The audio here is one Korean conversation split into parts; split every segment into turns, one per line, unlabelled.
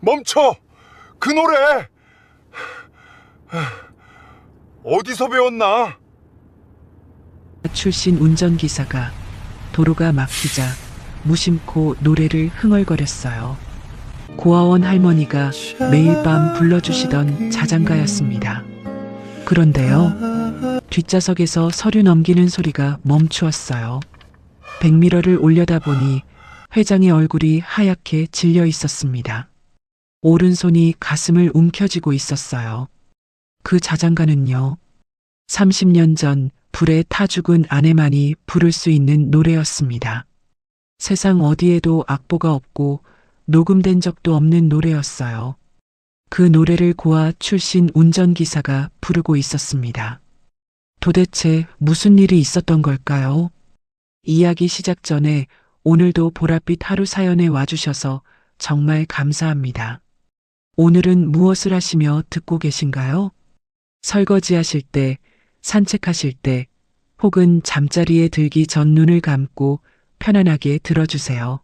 멈춰! 그 노래! 어디서 배웠나?
출신 운전기사가 도로가 막히자 무심코 노래를 흥얼거렸어요. 고아원 할머니가 매일 밤 불러주시던 자장가였습니다. 그런데요, 뒷좌석에서 서류 넘기는 소리가 멈추었어요. 백미러를 올려다보니 회장의 얼굴이 하얗게 질려 있었습니다. 오른손이 가슴을 움켜쥐고 있었어요. 그 자장가는요, 30년 전 불에 타 죽은 아내만이 부를 수 있는 노래였습니다. 세상 어디에도 악보가 없고 녹음된 적도 없는 노래였어요. 그 노래를 고아 출신 운전기사가 부르고 있었습니다. 도대체 무슨 일이 있었던 걸까요? 이야기 시작 전에 오늘도 보랏빛 하루 사연에 와주셔서 정말 감사합니다. 오늘은 무엇을 하시며 듣고 계신가요? 설거지 하실 때, 산책하실 때, 혹은 잠자리에 들기 전 눈을 감고 편안하게 들어주세요.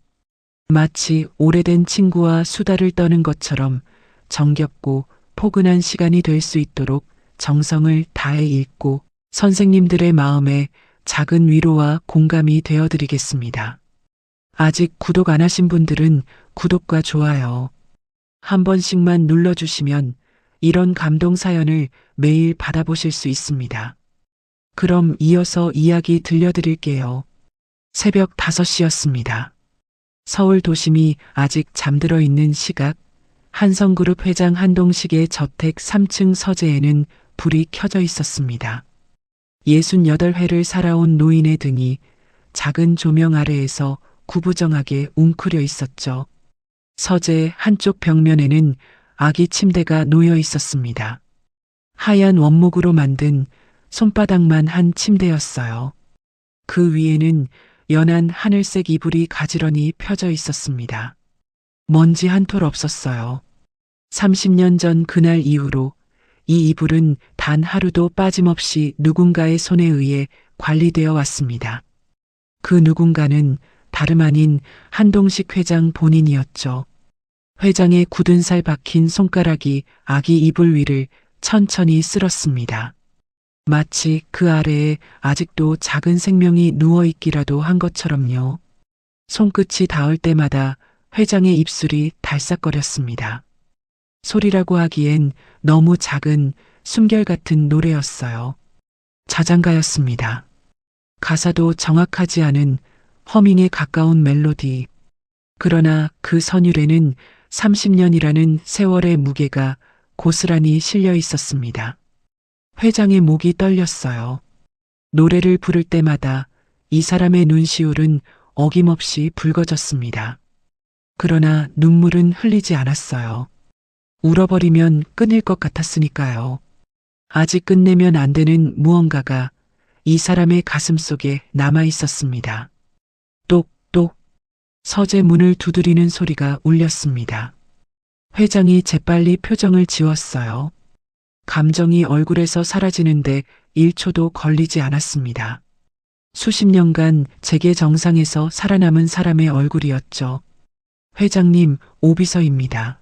마치 오래된 친구와 수다를 떠는 것처럼 정겹고 포근한 시간이 될 수 있도록 정성을 다해 읽고 선생님들의 마음에 작은 위로와 공감이 되어드리겠습니다. 아직 구독 안 하신 분들은 구독과 좋아요 한 번씩만 눌러주시면 이런 감동 사연을 매일 받아보실 수 있습니다. 그럼 이어서 이야기 들려드릴게요. 새벽 5시였습니다. 서울 도심이 아직 잠들어 있는 시각, 한성그룹 회장 한동식의 저택 3층 서재에는 불이 켜져 있었습니다. 68회를 살아온 노인의 등이 작은 조명 아래에서 구부정하게 웅크려 있었죠. 서재 한쪽 벽면에는 아기 침대가 놓여 있었습니다. 하얀 원목으로 만든 손바닥만 한 침대였어요. 그 위에는 연한 하늘색 이불이 가지런히 펴져 있었습니다. 먼지 한 톨 없었어요. 30년 전 그날 이후로 이 이불은 단 하루도 빠짐없이 누군가의 손에 의해 관리되어 왔습니다. 그 누군가는 다름 아닌 한동식 회장 본인이었죠. 회장의 굳은 살 박힌 손가락이 아기 이불 위를 천천히 쓸었습니다. 마치 그 아래에 아직도 작은 생명이 누워있기라도 한 것처럼요. 손끝이 닿을 때마다 회장의 입술이 달싹거렸습니다. 소리라고 하기엔 너무 작은 숨결 같은 노래였어요. 자장가였습니다. 가사도 정확하지 않은 허밍에 가까운 멜로디. 그러나 그 선율에는 30년이라는 세월의 무게가 고스란히 실려 있었습니다. 회장의 목이 떨렸어요. 노래를 부를 때마다 이 사람의 눈시울은 어김없이 붉어졌습니다. 그러나 눈물은 흘리지 않았어요. 울어버리면 끊일 것 같았으니까요. 아직 끝내면 안 되는 무언가가 이 사람의 가슴 속에 남아 있었습니다. 똑똑 서재 문을 두드리는 소리가 울렸습니다. 회장이 재빨리 표정을 지웠어요. 감정이 얼굴에서 사라지는데 1초도 걸리지 않았습니다. 수십 년간 재계 정상에서 살아남은 사람의 얼굴이었죠. 회장님, 오비서입니다.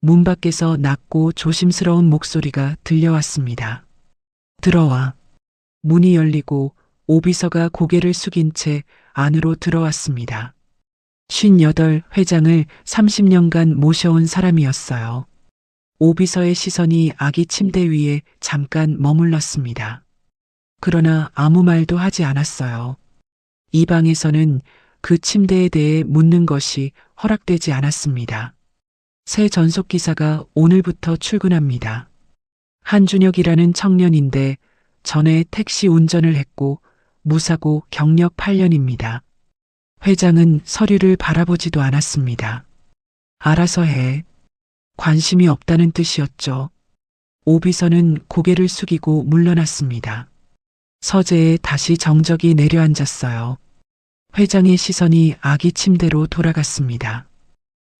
문 밖에서 낮고 조심스러운 목소리가 들려왔습니다. 들어와. 문이 열리고 오비서가 고개를 숙인 채 안으로 들어왔습니다. 58 회장을 30년간 모셔온 사람이었어요. 오비서의 시선이 아기 침대 위에 잠깐 머물렀습니다. 그러나 아무 말도 하지 않았어요. 이 방에서는 그 침대에 대해 묻는 것이 허락되지 않았습니다. 새 전속기사가 오늘부터 출근합니다. 한준혁이라는 청년인데 전에 택시 운전을 했고 무사고 경력 8년입니다. 회장은 서류를 바라보지도 않았습니다. 알아서 해. 관심이 없다는 뜻이었죠. 오비서는 고개를 숙이고 물러났습니다. 서재에 다시 정적이 내려앉았어요. 회장의 시선이 아기 침대로 돌아갔습니다.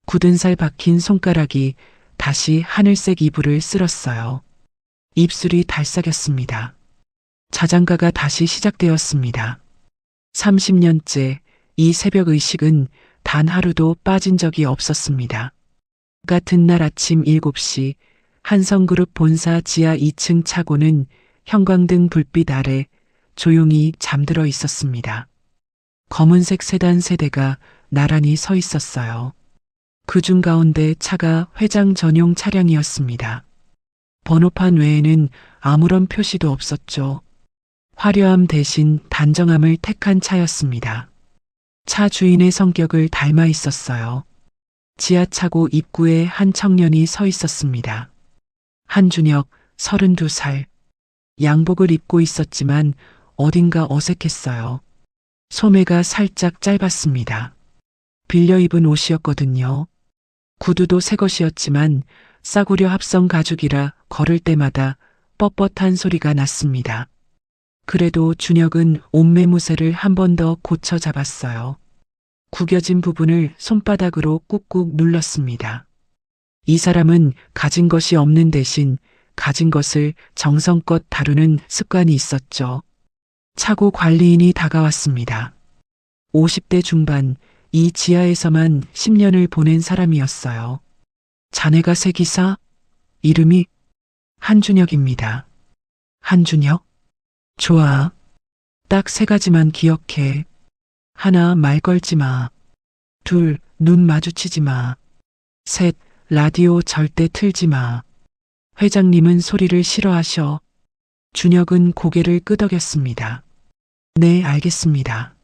굳은 살 박힌 손가락이 다시 하늘색 이불을 쓸었어요. 입술이 달싹였습니다. 자장가가 다시 시작되었습니다. 30년째 이 새벽 의식은 단 하루도 빠진 적이 없었습니다. 같은 날 아침 7시 한성그룹 본사 지하 2층 차고는 형광등 불빛 아래 조용히 잠들어 있었습니다. 검은색 세단 세대가 나란히 서 있었어요. 그중 가운데 차가 회장 전용 차량이었습니다. 번호판 외에는 아무런 표시도 없었죠. 화려함 대신 단정함을 택한 차였습니다. 차 주인의 성격을 닮아 있었어요. 지하차고 입구에 한 청년이 서 있었습니다. 한준혁, 32살. 양복을 입고 있었지만 어딘가 어색했어요. 소매가 살짝 짧았습니다. 빌려 입은 옷이었거든요. 구두도 새 것이었지만 싸구려 합성 가죽이라 걸을 때마다 뻣뻣한 소리가 났습니다. 그래도 준혁은 옷매무새를 한 번 더 고쳐 잡았어요. 구겨진 부분을 손바닥으로 꾹꾹 눌렀습니다. 이 사람은 가진 것이 없는 대신 가진 것을 정성껏 다루는 습관이 있었죠. 차고 관리인이 다가왔습니다. 50대 중반, 이 지하에서만 10년을 보낸 사람이었어요. 자네가 새 기사? 이름이 한준혁입니다. 한준혁? 좋아. 딱 3가지만 기억해. 하나, 말 걸지 마. 둘, 눈 마주치지 마. 셋, 라디오 절대 틀지 마. 회장님은 소리를 싫어하셔. 준혁은 고개를 끄덕였습니다. 네, 알겠습니다.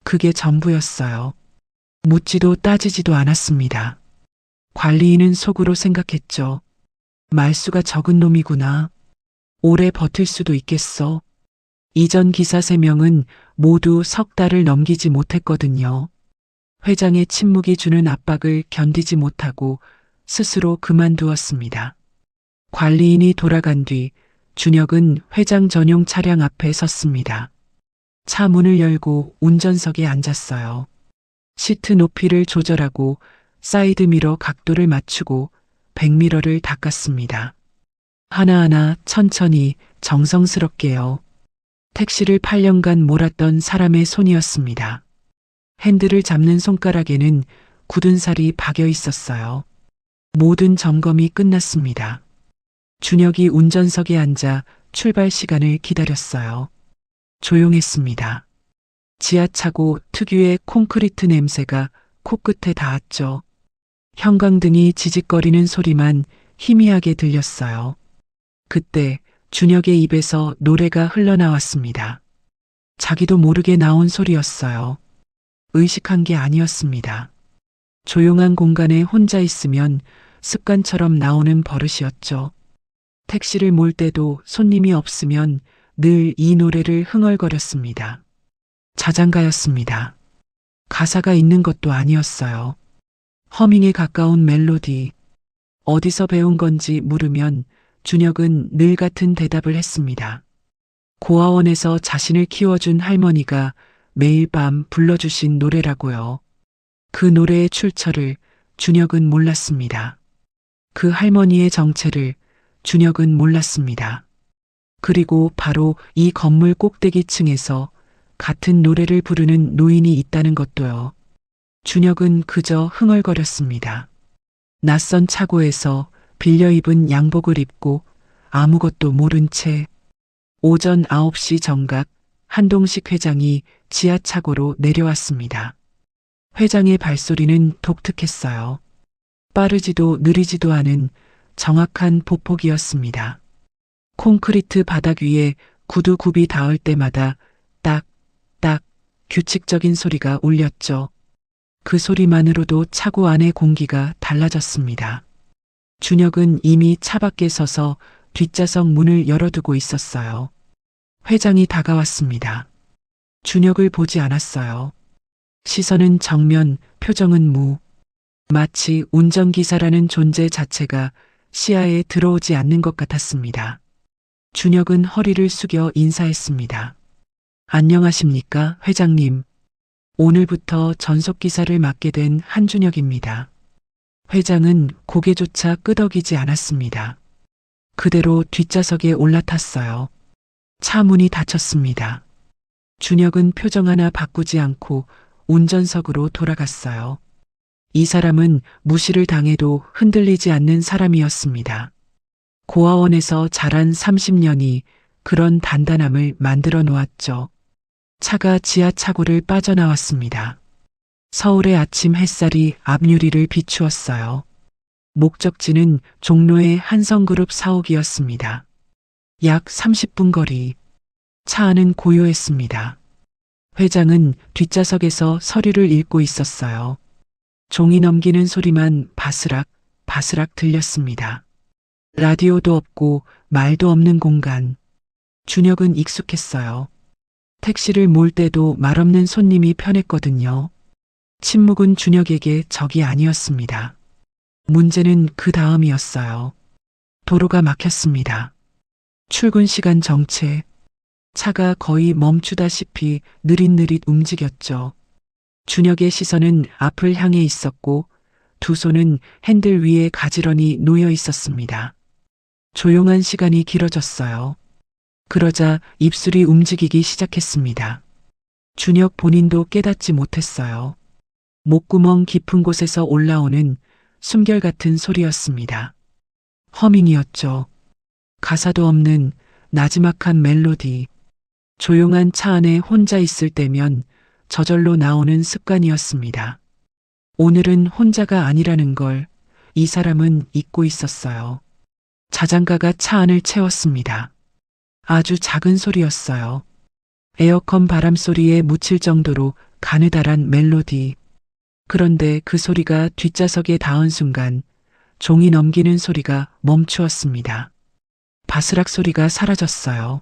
그게 전부였어요. 묻지도 따지지도 않았습니다. 관리인은 속으로 생각했죠. 말수가 적은 놈이구나. 오래 버틸 수도 있겠어. 이전 기사 3명은 모두 석 달을 넘기지 못했거든요. 회장의 침묵이 주는 압박을 견디지 못하고 스스로 그만두었습니다. 관리인이 돌아간 뒤 준혁은 회장 전용 차량 앞에 섰습니다. 차 문을 열고 운전석에 앉았어요. 시트 높이를 조절하고 사이드미러 각도를 맞추고 백미러를 닦았습니다. 하나하나 천천히 정성스럽게요. 택시를 8년간 몰았던 사람의 손이었습니다. 핸들을 잡는 손가락에는 굳은 살이 박여 있었어요. 모든 점검이 끝났습니다. 준혁이 운전석에 앉아 출발 시간을 기다렸어요. 조용했습니다. 지하차고 특유의 콘크리트 냄새가 코끝에 닿았죠. 형광등이 지직거리는 소리만 희미하게 들렸어요. 그때 준혁의 입에서 노래가 흘러나왔습니다. 자기도 모르게 나온 소리였어요. 의식한 게 아니었습니다. 조용한 공간에 혼자 있으면 습관처럼 나오는 버릇이었죠. 택시를 몰 때도 손님이 없으면 늘 이 노래를 흥얼거렸습니다. 자장가였습니다. 가사가 있는 것도 아니었어요. 허밍에 가까운 멜로디. 어디서 배운 건지 물으면 준혁은 늘 같은 대답을 했습니다. 고아원에서 자신을 키워준 할머니가 매일 밤 불러주신 노래라고요. 그 노래의 출처를 준혁은 몰랐습니다. 그 할머니의 정체를 준혁은 몰랐습니다. 그리고 바로 이 건물 꼭대기층에서 같은 노래를 부르는 노인이 있다는 것도요. 준혁은 그저 흥얼거렸습니다. 낯선 차고에서 빌려 입은 양복을 입고 아무것도 모른 채 오전 9시 정각 한동식 회장이 지하차고로 내려왔습니다. 회장의 발소리는 독특했어요. 빠르지도 느리지도 않은 정확한 보폭이었습니다. 콘크리트 바닥 위에 구두 굽이 닿을 때마다 딱, 딱 규칙적인 소리가 울렸죠. 그 소리만으로도 차고 안의 공기가 달라졌습니다. 준혁은 이미 차 밖에 서서 뒷좌석 문을 열어두고 있었어요. 회장이 다가왔습니다. 준혁을 보지 않았어요. 시선은 정면, 표정은 무. 마치 운전기사라는 존재 자체가 시야에 들어오지 않는 것 같았습니다. 준혁은 허리를 숙여 인사했습니다. 안녕하십니까, 회장님. 오늘부터 전속기사를 맡게 된 한준혁입니다. 회장은 고개조차 끄덕이지 않았습니다. 그대로 뒷좌석에 올라탔어요. 차 문이 닫혔습니다. 준혁은 표정 하나 바꾸지 않고 운전석으로 돌아갔어요. 이 사람은 무시를 당해도 흔들리지 않는 사람이었습니다. 고아원에서 자란 30년이 그런 단단함을 만들어 놓았죠. 차가 지하 차고를 빠져나왔습니다. 서울의 아침 햇살이 앞유리를 비추었어요. 목적지는 종로의 한성그룹 사옥이었습니다. 약 30분 거리. 차 안은 고요했습니다. 회장은 뒷좌석에서 서류를 읽고 있었어요. 종이 넘기는 소리만 바스락, 바스락 들렸습니다. 라디오도 없고 말도 없는 공간. 준혁은 익숙했어요. 택시를 몰 때도 말없는 손님이 편했거든요. 침묵은 준혁에게 적이 아니었습니다. 문제는 그 다음이었어요. 도로가 막혔습니다. 출근 시간 정체. 차가 거의 멈추다시피 느릿느릿 움직였죠. 준혁의 시선은 앞을 향해 있었고 두 손은 핸들 위에 가지런히 놓여 있었습니다. 조용한 시간이 길어졌어요. 그러자 입술이 움직이기 시작했습니다. 준혁 본인도 깨닫지 못했어요. 목구멍 깊은 곳에서 올라오는 숨결 같은 소리였습니다. 허밍이었죠. 가사도 없는 나지막한 멜로디. 조용한 차 안에 혼자 있을 때면 저절로 나오는 습관이었습니다. 오늘은 혼자가 아니라는 걸 이 사람은 잊고 있었어요. 자장가가 차 안을 채웠습니다. 아주 작은 소리였어요. 에어컨 바람 소리에 묻힐 정도로 가느다란 멜로디. 그런데 그 소리가 뒷좌석에 닿은 순간 종이 넘기는 소리가 멈추었습니다. 바스락 소리가 사라졌어요.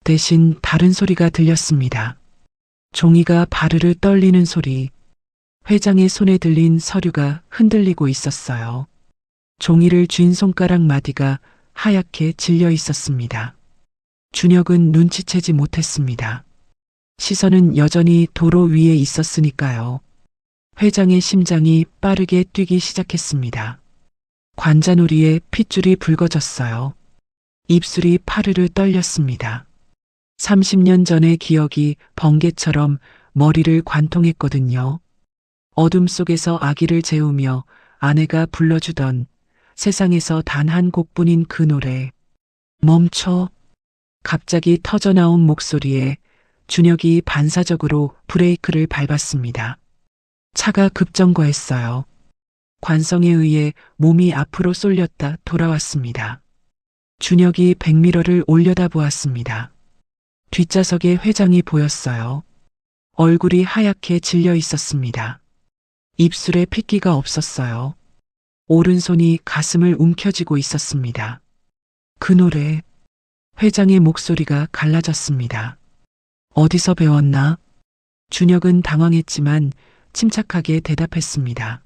대신 다른 소리가 들렸습니다. 종이가 바르르 떨리는 소리. 회장의 손에 들린 서류가 흔들리고 있었어요. 종이를 쥔 손가락 마디가 하얗게 질려 있었습니다. 준혁은 눈치채지 못했습니다. 시선은 여전히 도로 위에 있었으니까요. 회장의 심장이 빠르게 뛰기 시작했습니다. 관자놀이에 핏줄이 붉어졌어요. 입술이 파르르 떨렸습니다. 30년 전의 기억이 번개처럼 머리를 관통했거든요. 어둠 속에서 아기를 재우며 아내가 불러주던 세상에서 단 한 곡뿐인 그 노래. 멈춰. 갑자기 터져나온 목소리에 준혁이 반사적으로 브레이크를 밟았습니다. 차가 급정거했어요. 관성에 의해 몸이 앞으로 쏠렸다 돌아왔습니다. 준혁이 백미러를 올려다보았습니다. 뒷좌석에 회장이 보였어요. 얼굴이 하얗게 질려 있었습니다. 입술에 핏기가 없었어요. 오른손이 가슴을 움켜쥐고 있었습니다. 그 노래. 회장의 목소리가 갈라졌습니다. 어디서 배웠나? 준혁은 당황했지만 침착하게 대답했습니다.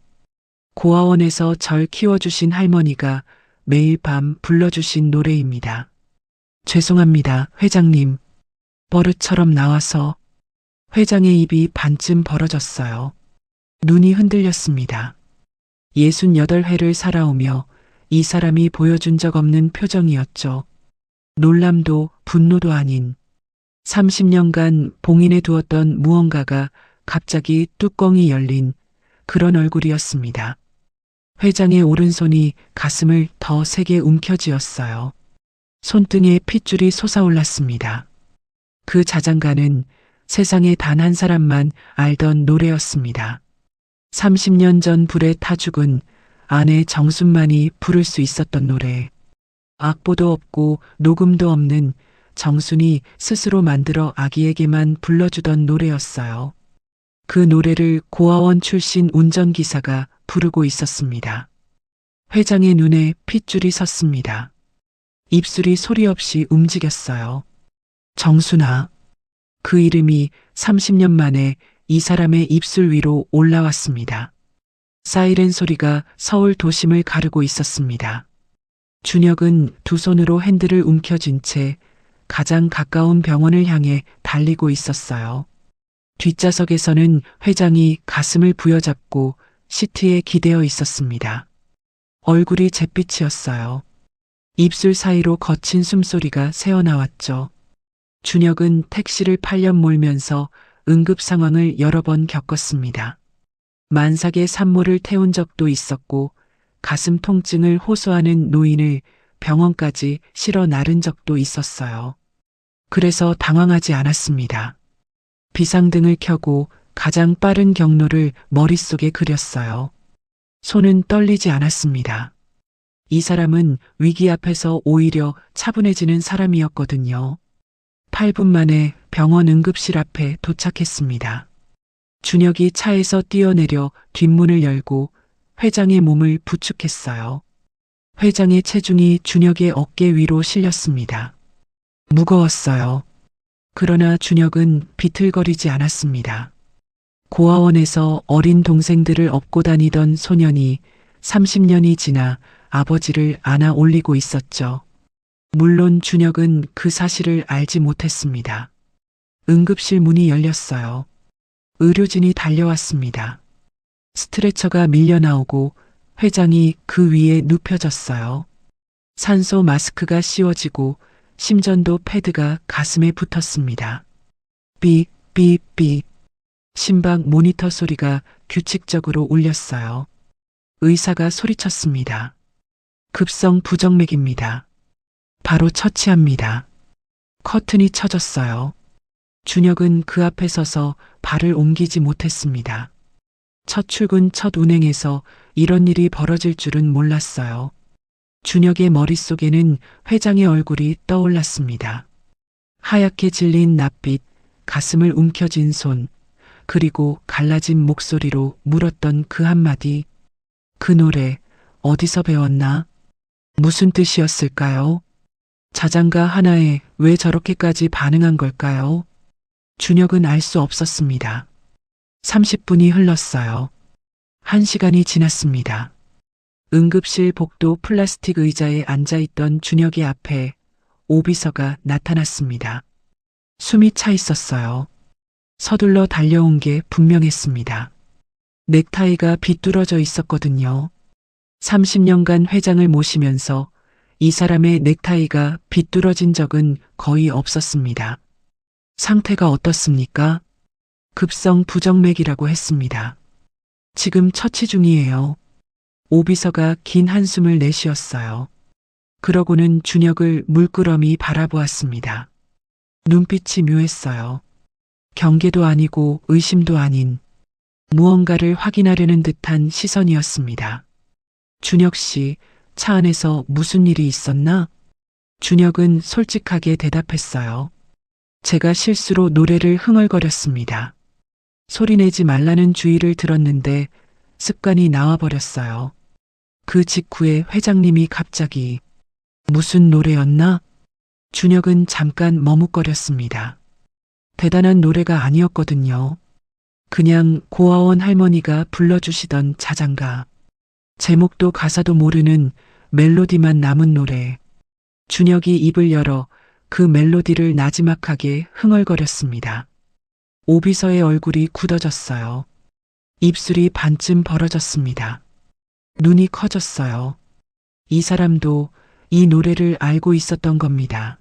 고아원에서 절 키워주신 할머니가 매일 밤 불러주신 노래입니다. 죄송합니다, 회장님. 버릇처럼 나와서. 회장의 입이 반쯤 벌어졌어요. 눈이 흔들렸습니다. 68회를 살아오며 이 사람이 보여준 적 없는 표정이었죠. 놀람도 분노도 아닌 30년간 봉인해 두었던 무언가가 갑자기 뚜껑이 열린 그런 얼굴이었습니다. 회장의 오른손이 가슴을 더 세게 움켜쥐었어요. 손등에 핏줄이 솟아올랐습니다. 그 자장가는 세상에 단 한 사람만 알던 노래였습니다. 30년 전 불에 타 죽은 아내 정순만이 부를 수 있었던 노래. 악보도 없고 녹음도 없는 정순이 스스로 만들어 아기에게만 불러주던 노래였어요. 그 노래를 고아원 출신 운전기사가 부르고 있었습니다. 회장의 눈에 핏줄이 섰습니다. 입술이 소리 없이 움직였어요. 정순아. 그 이름이 30년 만에 이 사람의 입술 위로 올라왔습니다. 사이렌 소리가 서울 도심을 가르고 있었습니다. 준혁은 두 손으로 핸들을 움켜쥔 채 가장 가까운 병원을 향해 달리고 있었어요. 뒷좌석에서는 회장이 가슴을 부여잡고 시트에 기대어 있었습니다. 얼굴이 잿빛이었어요. 입술 사이로 거친 숨소리가 새어나왔죠. 준혁은 택시를 8년 몰면서 응급 상황을 여러 번 겪었습니다. 만삭의 산모를 태운 적도 있었고 가슴 통증을 호소하는 노인을 병원까지 실어 나른 적도 있었어요. 그래서 당황하지 않았습니다. 비상등을 켜고 가장 빠른 경로를 머릿속에 그렸어요. 손은 떨리지 않았습니다. 이 사람은 위기 앞에서 오히려 차분해지는 사람이었거든요. 8분 만에 병원 응급실 앞에 도착했습니다. 준혁이 차에서 뛰어내려 뒷문을 열고 회장의 몸을 부축했어요. 회장의 체중이 준혁의 어깨 위로 실렸습니다. 무거웠어요. 그러나 준혁은 비틀거리지 않았습니다. 고아원에서 어린 동생들을 업고 다니던 소년이 30년이 지나 아버지를 안아 올리고 있었죠. 물론 준혁은 그 사실을 알지 못했습니다. 응급실 문이 열렸어요. 의료진이 달려왔습니다. 스트레처가 밀려나오고 회장이 그 위에 눕혀졌어요. 산소 마스크가 씌워지고 심전도 패드가 가슴에 붙었습니다. 삐, 삐, 삐. 심박 모니터 소리가 규칙적으로 울렸어요. 의사가 소리쳤습니다. 급성 부정맥입니다. 바로 처치합니다. 커튼이 쳐졌어요. 준혁은 그 앞에 서서 발을 옮기지 못했습니다. 첫 출근 첫 운행에서 이런 일이 벌어질 줄은 몰랐어요. 준혁의 머릿속에는 회장의 얼굴이 떠올랐습니다. 하얗게 질린 낯빛, 가슴을 움켜쥔 손, 그리고 갈라진 목소리로 물었던 그 한마디. 그 노래 어디서 배웠나? 무슨 뜻이었을까요? 자장가 하나에 왜 저렇게까지 반응한 걸까요? 준혁은 알 수 없었습니다. 30분이 흘렀어요. 1시간이 지났습니다. 응급실 복도 플라스틱 의자에 앉아있던 준혁의 앞에 오비서가 나타났습니다. 숨이 차 있었어요. 서둘러 달려온 게 분명했습니다. 넥타이가 비뚤어져 있었거든요. 30년간 회장을 모시면서 이 사람의 넥타이가 비뚤어진 적은 거의 없었습니다. 상태가 어떻습니까? 급성 부정맥이라고 했습니다. 지금 처치 중이에요. 오비서가 긴 한숨을 내쉬었어요. 그러고는 준혁을 물끄러미 바라보았습니다. 눈빛이 묘했어요. 경계도 아니고 의심도 아닌 무언가를 확인하려는 듯한 시선이었습니다. 준혁 씨, 차 안에서 무슨 일이 있었나? 준혁은 솔직하게 대답했어요. 제가 실수로 노래를 흥얼거렸습니다. 소리내지 말라는 주의를 들었는데 습관이 나와버렸어요. 그 직후에 회장님이 갑자기 무슨 노래였나? 준혁은 잠깐 머뭇거렸습니다. 대단한 노래가 아니었거든요. 그냥 고아원 할머니가 불러주시던 자장가. 제목도 가사도 모르는 멜로디만 남은 노래. 준혁이 입을 열어 그 멜로디를 나지막하게 흥얼거렸습니다. 오비서의 얼굴이 굳어졌어요. 입술이 반쯤 벌어졌습니다. 눈이 커졌어요. 이 사람도 이 노래를 알고 있었던 겁니다.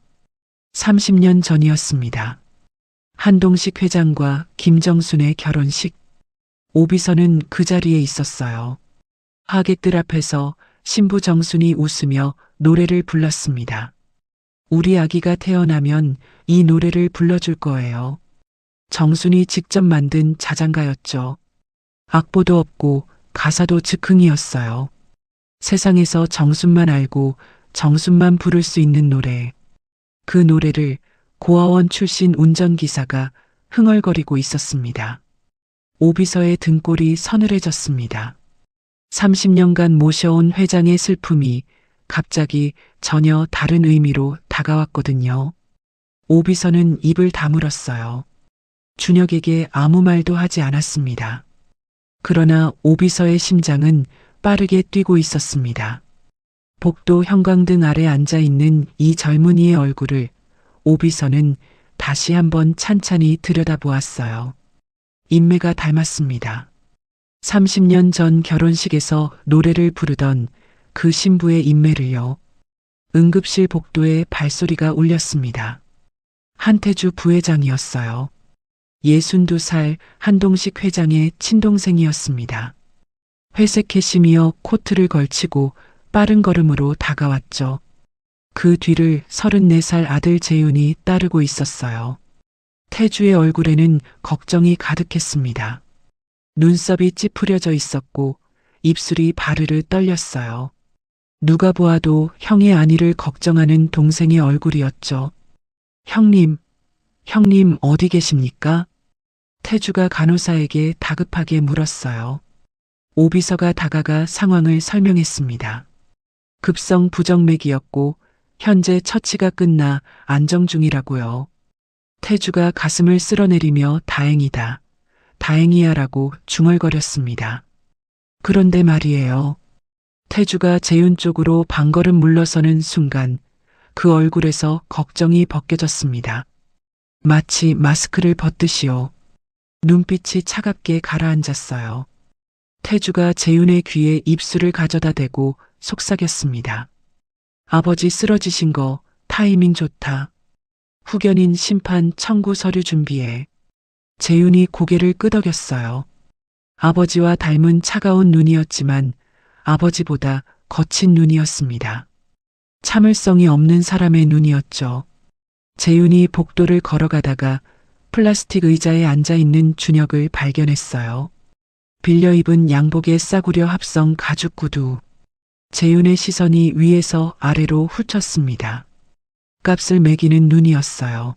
30년 전이었습니다. 한동식 회장과 김정순의 결혼식. 오비서는 그 자리에 있었어요. 하객들 앞에서 신부 정순이 웃으며 노래를 불렀습니다. 우리 아기가 태어나면 이 노래를 불러줄 거예요. 정순이 직접 만든 자장가였죠. 악보도 없고 가사도 즉흥이었어요. 세상에서 정순만 알고 정순만 부를 수 있는 노래. 그 노래를 고아원 출신 운전기사가 흥얼거리고 있었습니다. 오비서의 등골이 서늘해졌습니다. 30년간 모셔온 회장의 슬픔이 갑자기 전혀 다른 의미로 다가왔거든요. 오비서는 입을 다물었어요. 준혁에게 아무 말도 하지 않았습니다. 그러나 오비서의 심장은 빠르게 뛰고 있었습니다. 복도 형광등 아래 앉아있는 이 젊은이의 얼굴을 오비서는 다시 한번 찬찬히 들여다보았어요. 인매가 닮았습니다. 30년 전 결혼식에서 노래를 부르던 그 신부의 인매를요. 응급실 복도에 발소리가 울렸습니다. 한태주 부회장이었어요. 62살 한동식 회장의 친동생이었습니다. 회색 캐시미어 코트를 걸치고 빠른 걸음으로 다가왔죠. 그 뒤를 34살 아들 재윤이 따르고 있었어요. 태주의 얼굴에는 걱정이 가득했습니다. 눈썹이 찌푸려져 있었고 입술이 바르르 떨렸어요. 누가 보아도 형의 안위를 걱정하는 동생의 얼굴이었죠. 형님 어디 계십니까? 태주가 간호사에게 다급하게 물었어요. 오비서가 다가가 상황을 설명했습니다. 급성 부정맥이었고 현재 처치가 끝나 안정 중이라고요. 태주가 가슴을 쓸어내리며 다행이다. 다행이야라고 중얼거렸습니다. 그런데 말이에요. 태주가 재윤 쪽으로 반걸음 물러서는 순간 그 얼굴에서 걱정이 벗겨졌습니다. 마치 마스크를 벗듯이요. 눈빛이 차갑게 가라앉았어요. 태주가 재윤의 귀에 입술을 가져다 대고 속삭였습니다. 아버지 쓰러지신 거 타이밍 좋다. 후견인 심판 청구 서류 준비해. 재윤이 고개를 끄덕였어요. 아버지와 닮은 차가운 눈이었지만 아버지보다 거친 눈이었습니다. 참을성이 없는 사람의 눈이었죠. 재윤이 복도를 걸어가다가 플라스틱 의자에 앉아있는 준혁을 발견했어요. 빌려 입은 양복에 싸구려 합성 가죽 구두. 재윤의 시선이 위에서 아래로 훑었습니다. 값을 매기는 눈이었어요.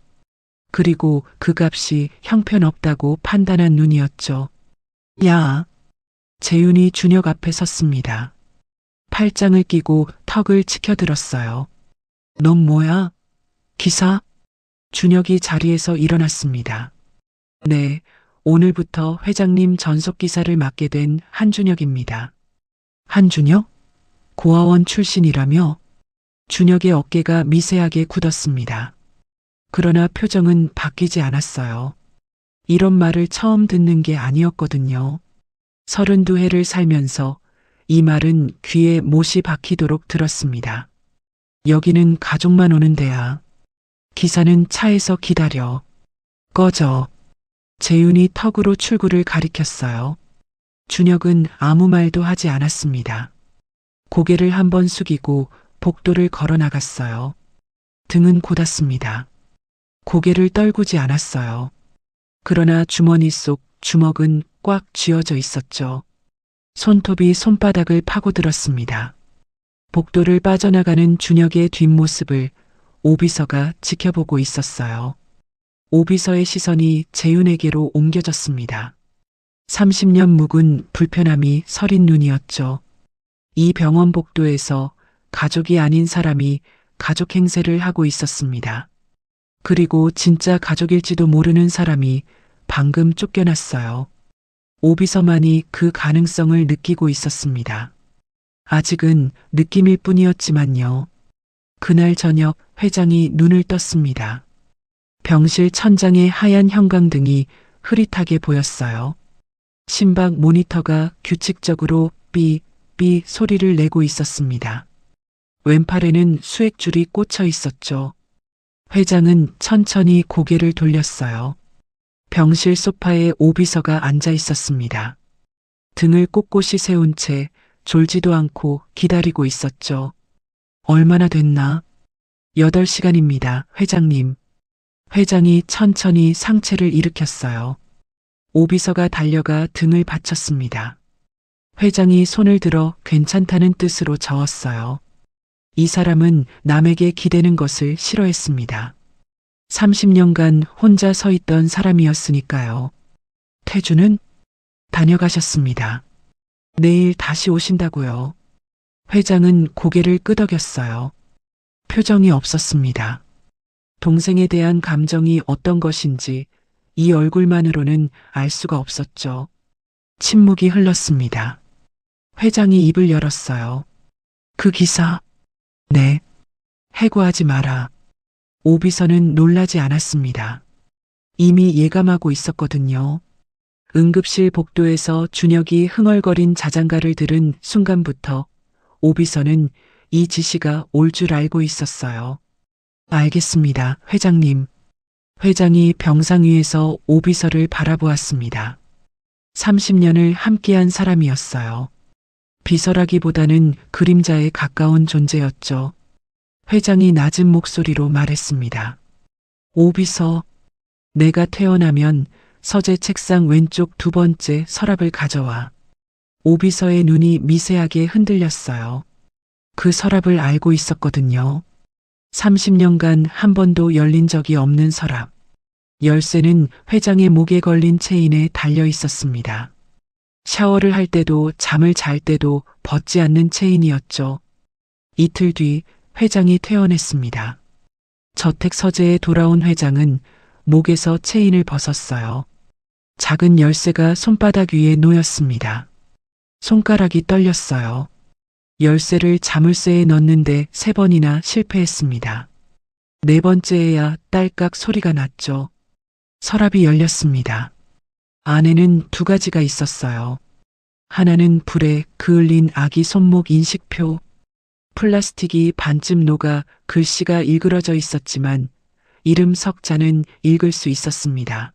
그리고 그 값이 형편없다고 판단한 눈이었죠. 야! 재윤이 준혁 앞에 섰습니다. 팔짱을 끼고 턱을 치켜들었어요. 넌 뭐야? 기사? 준혁이 자리에서 일어났습니다. 네, 오늘부터 회장님 전속 기사를 맡게 된 한준혁입니다. 한준혁? 고아원 출신이라며? 준혁의 어깨가 미세하게 굳었습니다. 그러나 표정은 바뀌지 않았어요. 이런 말을 처음 듣는 게 아니었거든요. 32해를 살면서 이 말은 귀에 못이 박히도록 들었습니다. 여기는 가족만 오는 데야. 기사는 차에서 기다려. 꺼져. 재윤이 턱으로 출구를 가리켰어요. 준혁은 아무 말도 하지 않았습니다. 고개를 한번 숙이고 복도를 걸어 나갔어요. 등은 곧았습니다. 고개를 떨구지 않았어요. 그러나 주머니 속 주먹은 꽉 쥐어져 있었죠. 손톱이 손바닥을 파고들었습니다. 복도를 빠져나가는 준혁의 뒷모습을 오비서가 지켜보고 있었어요. 오비서의 시선이 재윤에게로 옮겨졌습니다. 30년 묵은 불편함이 서린 눈이었죠. 이 병원 복도에서 가족이 아닌 사람이 가족 행세를 하고 있었습니다. 그리고 진짜 가족일지도 모르는 사람이 방금 쫓겨났어요. 오비서만이 그 가능성을 느끼고 있었습니다. 아직은 느낌일 뿐이었지만요. 그날 저녁 회장이 눈을 떴습니다. 병실 천장에 하얀 형광등이 흐릿하게 보였어요. 심박 모니터가 규칙적으로 삐삐 소리를 내고 있었습니다. 왼팔에는 수액줄이 꽂혀 있었죠. 회장은 천천히 고개를 돌렸어요. 병실 소파에 오비서가 앉아 있었습니다. 등을 꼿꼿이 세운 채 졸지도 않고 기다리고 있었죠. 얼마나 됐나? 8시간입니다, 회장님. 회장이 천천히 상체를 일으켰어요. 오비서가 달려가 등을 받쳤습니다. 회장이 손을 들어 괜찮다는 뜻으로 저었어요. 이 사람은 남에게 기대는 것을 싫어했습니다. 30년간 혼자 서 있던 사람이었으니까요. 태주는 다녀가셨습니다. 내일 다시 오신다고요. 회장은 고개를 끄덕였어요. 표정이 없었습니다. 동생에 대한 감정이 어떤 것인지 이 얼굴만으로는 알 수가 없었죠. 침묵이 흘렀습니다. 회장이 입을 열었어요. 그 기사. 네. 해고하지 마라. 오비서는 놀라지 않았습니다. 이미 예감하고 있었거든요. 응급실 복도에서 준혁이 흥얼거린 자장가를 들은 순간부터 오비서는 이 지시가 올 줄 알고 있었어요. 알겠습니다, 회장님. 회장이 병상 위에서 오비서를 바라보았습니다. 30년을 함께한 사람이었어요. 비서라기보다는 그림자에 가까운 존재였죠. 회장이 낮은 목소리로 말했습니다. 오비서, 내가 태어나면 서재 책상 왼쪽 두 번째 서랍을 가져와. 오비서의 눈이 미세하게 흔들렸어요. 그 서랍을 알고 있었거든요. 30년간 한 번도 열린 적이 없는 서랍. 열쇠는 회장의 목에 걸린 체인에 달려 있었습니다. 샤워를 할 때도 잠을 잘 때도 벗지 않는 체인이었죠. 이틀 뒤 회장이 퇴원했습니다. 저택 서재에 돌아온 회장은 목에서 체인을 벗었어요. 작은 열쇠가 손바닥 위에 놓였습니다. 손가락이 떨렸어요. 열쇠를 자물쇠에 넣는데 3번이나 실패했습니다. 4번째에야 딸깍 소리가 났죠. 서랍이 열렸습니다. 안에는 2가지가 있었어요. 하나는 불에 그을린 아기 손목 인식표. 플라스틱이 반쯤 녹아 글씨가 일그러져 있었지만 이름 석자는 읽을 수 있었습니다.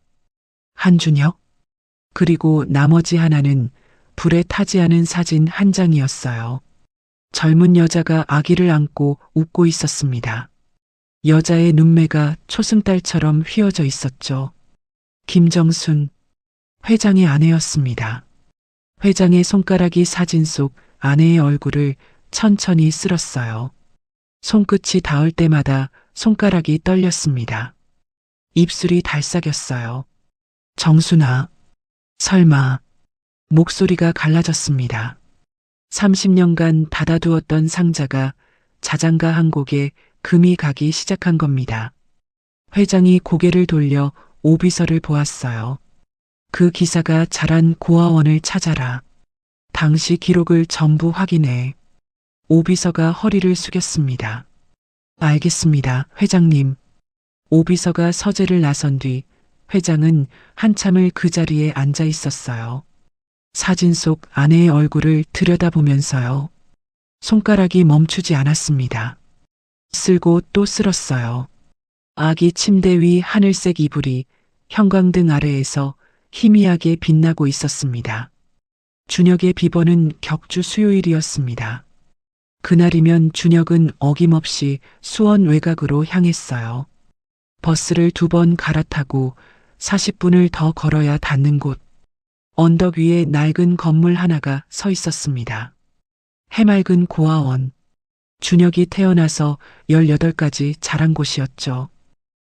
한준혁. 그리고 나머지 하나는 불에 타지 않은 사진 한 장이었어요. 젊은 여자가 아기를 안고 웃고 있었습니다. 여자의 눈매가 초승달처럼 휘어져 있었죠. 김정순, 회장의 아내였습니다. 회장의 손가락이 사진 속 아내의 얼굴을 천천히 쓸었어요. 손끝이 닿을 때마다 손가락이 떨렸습니다. 입술이 달싹였어요. 정순아, 설마. 목소리가 갈라졌습니다. 30년간 닫아두었던 상자가 자장가 한 곡에 금이 가기 시작한 겁니다. 회장이 고개를 돌려 오비서를 보았어요. 그 기사가 자란 고아원을 찾아라. 당시 기록을 전부 확인해. 오비서가 허리를 숙였습니다. 알겠습니다, 회장님. 오비서가 서재를 나선 뒤 회장은 한참을 그 자리에 앉아 있었어요. 사진 속 아내의 얼굴을 들여다보면서요. 손가락이 멈추지 않았습니다. 쓸고 또 쓸었어요. 아기 침대 위 하늘색 이불이 형광등 아래에서 희미하게 빛나고 있었습니다. 준혁의 비번은 격주 수요일이었습니다. 그날이면 준혁은 어김없이 수원 외곽으로 향했어요. 버스를 2번 갈아타고 40분을 더 걸어야 닿는 곳. 언덕 위에 낡은 건물 하나가 서 있었습니다. 해맑은 고아원. 준혁이 태어나서 18까지 자란 곳이었죠.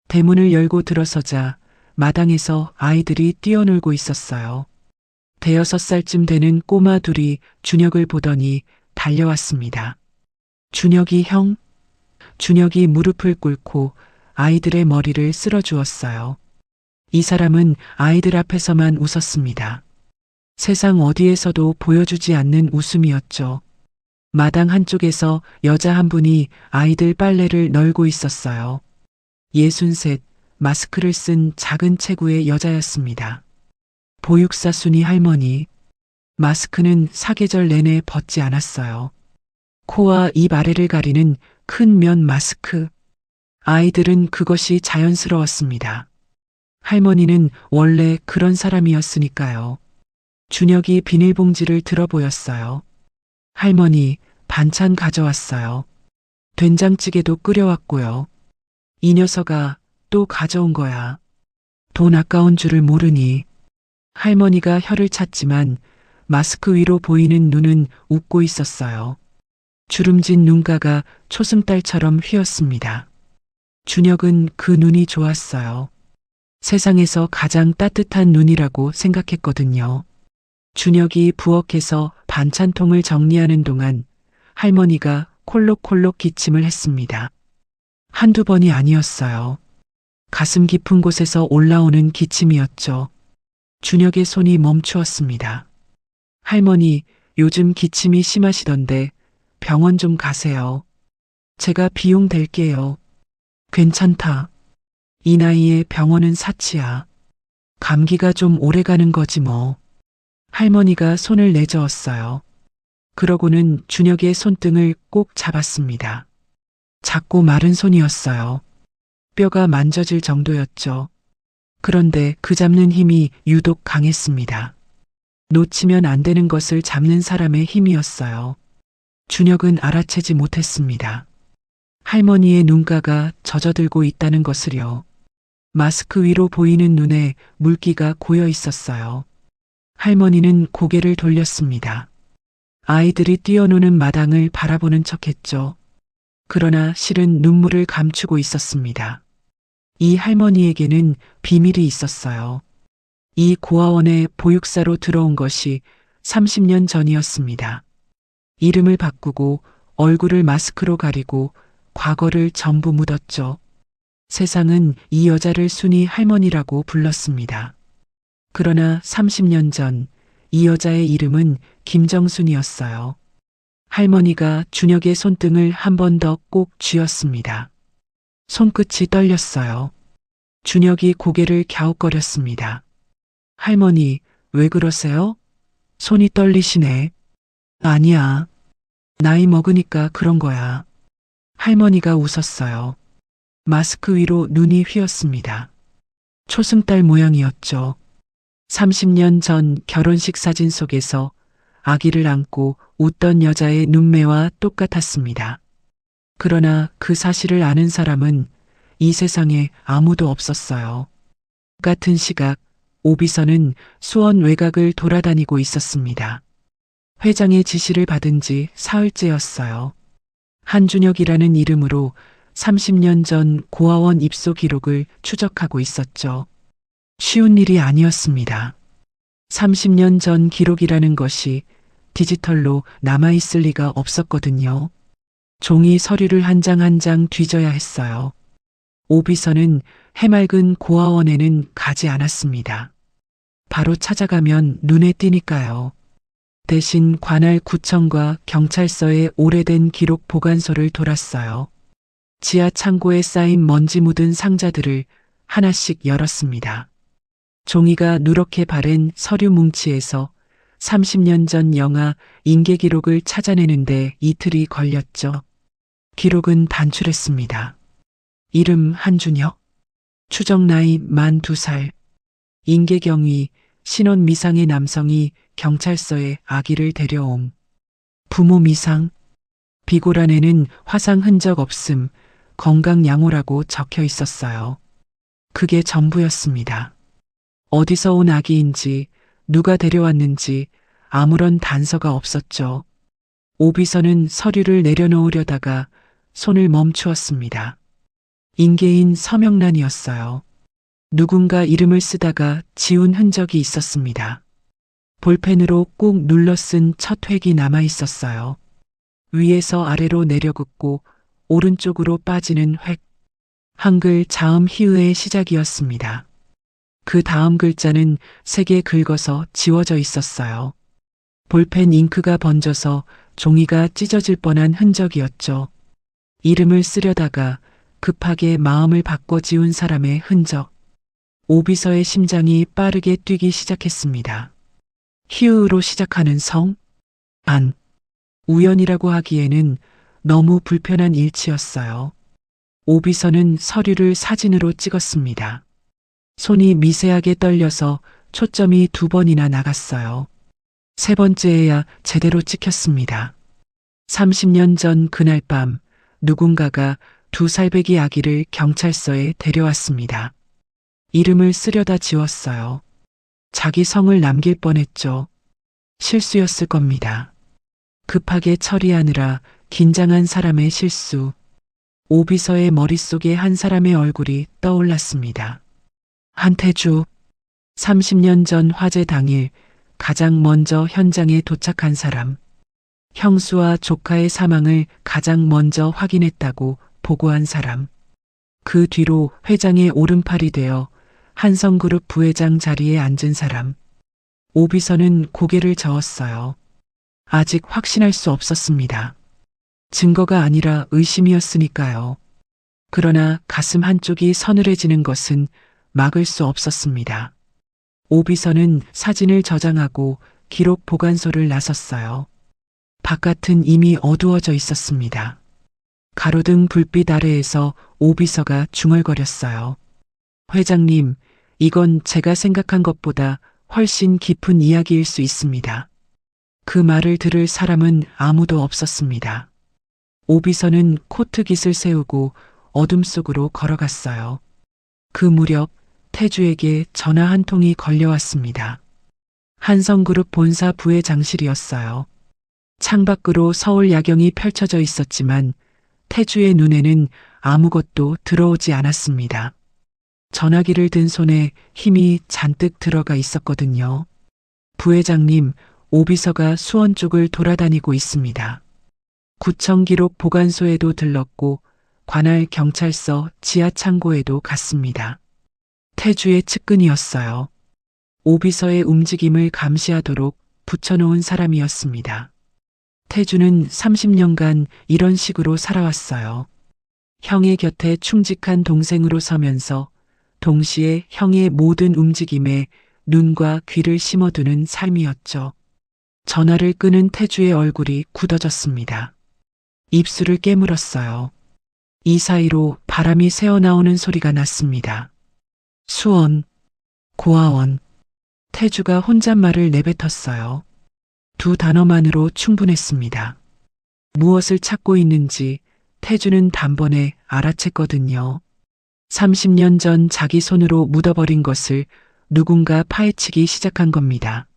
대문을 열고 들어서자 마당에서 아이들이 뛰어놀고 있었어요. 5살쯤 되는 꼬마 둘이 준혁을 보더니 달려왔습니다. 준혁이 형? 준혁이 무릎을 꿇고 아이들의 머리를 쓸어주었어요. 이 사람은 아이들 앞에서만 웃었습니다. 세상 어디에서도 보여주지 않는 웃음이었죠. 마당 한쪽에서 여자 한 분이 아이들 빨래를 널고 있었어요. 63, 마스크를 쓴 작은 체구의 여자였습니다. 보육사 순이 할머니. 마스크는 사계절 내내 벗지 않았어요. 코와 입 아래를 가리는 큰 면 마스크. 아이들은 그것이 자연스러웠습니다. 할머니는 원래 그런 사람이었으니까요. 준혁이 비닐봉지를 들어 보였어요. 할머니, 반찬 가져왔어요. 된장찌개도 끓여왔고요. 이 녀석아, 또 가져온 거야. 돈 아까운 줄을 모르니. 할머니가 혀를 찼지만 마스크 위로 보이는 눈은 웃고 있었어요. 주름진 눈가가 초승달처럼 휘었습니다. 준혁은 그 눈이 좋았어요. 세상에서 가장 따뜻한 눈이라고 생각했거든요. 준혁이 부엌에서 반찬통을 정리하는 동안 할머니가 콜록콜록 기침을 했습니다. 한두 번이 아니었어요. 가슴 깊은 곳에서 올라오는 기침이었죠. 준혁의 손이 멈추었습니다. 할머니, 요즘 기침이 심하시던데 병원 좀 가세요. 제가 비용 댈게요. 괜찮다. 이 나이에 병원은 사치야. 감기가 좀 오래 가는 거지 뭐. 할머니가 손을 내저었어요. 그러고는 준혁의 손등을 꼭 잡았습니다. 작고 마른 손이었어요. 뼈가 만져질 정도였죠. 그런데 그 잡는 힘이 유독 강했습니다. 놓치면 안 되는 것을 잡는 사람의 힘이었어요. 준혁은 알아채지 못했습니다. 할머니의 눈가가 젖어들고 있다는 것을요. 마스크 위로 보이는 눈에 물기가 고여 있었어요. 할머니는 고개를 돌렸습니다. 아이들이 뛰어노는 마당을 바라보는 척했죠. 그러나 실은 눈물을 감추고 있었습니다. 이 할머니에게는 비밀이 있었어요. 이 고아원에 보육사로 들어온 것이 30년 전이었습니다. 이름을 바꾸고 얼굴을 마스크로 가리고 과거를 전부 묻었죠. 세상은 이 여자를 순이 할머니라고 불렀습니다. 그러나 30년 전 이 여자의 이름은 김정순이었어요. 할머니가 준혁의 손등을 한 번 더 꼭 쥐었습니다. 손끝이 떨렸어요. 준혁이 고개를 갸웃거렸습니다. 할머니, 왜 그러세요? 손이 떨리시네. 아니야. 나이 먹으니까 그런 거야. 할머니가 웃었어요. 마스크 위로 눈이 휘었습니다. 초승달 모양이었죠. 30년 전 결혼식 사진 속에서 아기를 안고 웃던 여자의 눈매와 똑같았습니다. 그러나 그 사실을 아는 사람은 이 세상에 아무도 없었어요. 같은 시각 오비서는 수원 외곽을 돌아다니고 있었습니다. 회장의 지시를 받은 지 사흘째였어요. 한준혁이라는 이름으로 30년 전 고아원 입소 기록을 추적하고 있었죠. 쉬운 일이 아니었습니다. 30년 전 기록이라는 것이 디지털로 남아있을 리가 없었거든요. 종이 서류를 한 장 한 장 뒤져야 했어요. 오비서는 해맑은 고아원에는 가지 않았습니다. 바로 찾아가면 눈에 띄니까요. 대신 관할 구청과 경찰서의 오래된 기록 보관소를 돌았어요. 지하 창고에 쌓인 먼지 묻은 상자들을 하나씩 열었습니다. 종이가 누렇게 바랜 서류 뭉치에서 30년 전 영화 인계 기록을 찾아내는데 이틀이 걸렸죠. 기록은 단출했습니다. 이름 한준혁, 추정 나이 만 2살, 인계 경위, 신혼 미상의 남성이 경찰서에 아기를 데려옴. 부모 미상, 비골안에는 화상 흔적 없음, 건강 양호라고 적혀 있었어요. 그게 전부였습니다. 어디서 온 아기인지, 누가 데려왔는지 아무런 단서가 없었죠. 오비서는 서류를 내려놓으려다가 손을 멈추었습니다. 인계인 서명란이었어요. 누군가 이름을 쓰다가 지운 흔적이 있었습니다. 볼펜으로 꾹 눌러 쓴 첫 획이 남아 있었어요. 위에서 아래로 내려긋고 오른쪽으로 빠지는 획. 한글 자음 히읗의 시작이었습니다. 그 다음 글자는 세게 긁어서 지워져 있었어요. 볼펜 잉크가 번져서 종이가 찢어질 뻔한 흔적이었죠. 이름을 쓰려다가 급하게 마음을 바꿔 지운 사람의 흔적. 오비서의 심장이 빠르게 뛰기 시작했습니다. 히읗으로 시작하는 성? 안. 우연이라고 하기에는 너무 불편한 일치였어요. 오비서는 서류를 사진으로 찍었습니다. 손이 미세하게 떨려서 초점이 2번이나 나갔어요. 세 번째에야 제대로 찍혔습니다. 30년 전 그날 밤 누군가가 2살배기 아기를 경찰서에 데려왔습니다. 이름을 쓰려다 지웠어요. 자기 성을 남길 뻔했죠. 실수였을 겁니다. 급하게 처리하느라 긴장한 사람의 실수. 오비서의 머릿속에 한 사람의 얼굴이 떠올랐습니다. 한태주. 30년 전 화재 당일 가장 먼저 현장에 도착한 사람. 형수와 조카의 사망을 가장 먼저 확인했다고 보고한 사람. 그 뒤로 회장의 오른팔이 되어 한성그룹 부회장 자리에 앉은 사람. 오비서는 고개를 저었어요. 아직 확신할 수 없었습니다. 증거가 아니라 의심이었으니까요. 그러나 가슴 한쪽이 서늘해지는 것은 막을 수 없었습니다. 오비서는 사진을 저장하고 기록 보관소를 나섰어요. 바깥은 이미 어두워져 있었습니다. 가로등 불빛 아래에서 오비서가 중얼거렸어요. 회장님, 이건 제가 생각한 것보다 훨씬 깊은 이야기일 수 있습니다. 그 말을 들을 사람은 아무도 없었습니다. 오비서는 코트깃을 세우고 어둠 속으로 걸어갔어요. 그 무렵 태주에게 전화 한 통이 걸려왔습니다. 한성그룹 본사 부회장실이었어요. 창밖으로 서울 야경이 펼쳐져 있었지만 태주의 눈에는 아무것도 들어오지 않았습니다. 전화기를 든 손에 힘이 잔뜩 들어가 있었거든요. 부회장님, 오비서가 수원 쪽을 돌아다니고 있습니다. 구청 기록 보관소에도 들렀고 관할 경찰서 지하 창고에도 갔습니다. 태주의 측근이었어요. 오비서의 움직임을 감시하도록 붙여놓은 사람이었습니다. 태주는 30년간 이런 식으로 살아왔어요. 형의 곁에 충직한 동생으로 서면서 동시에 형의 모든 움직임에 눈과 귀를 심어두는 삶이었죠. 전화를 끄는 태주의 얼굴이 굳어졌습니다. 입술을 깨물었어요. 이 사이로 바람이 새어나오는 소리가 났습니다. 수원, 고아원. 태주가 혼잣말을 내뱉었어요. 두 단어만으로 충분했습니다. 무엇을 찾고 있는지 태주는 단번에 알아챘거든요. 30년 전 자기 손으로 묻어버린 것을 누군가 파헤치기 시작한 겁니다.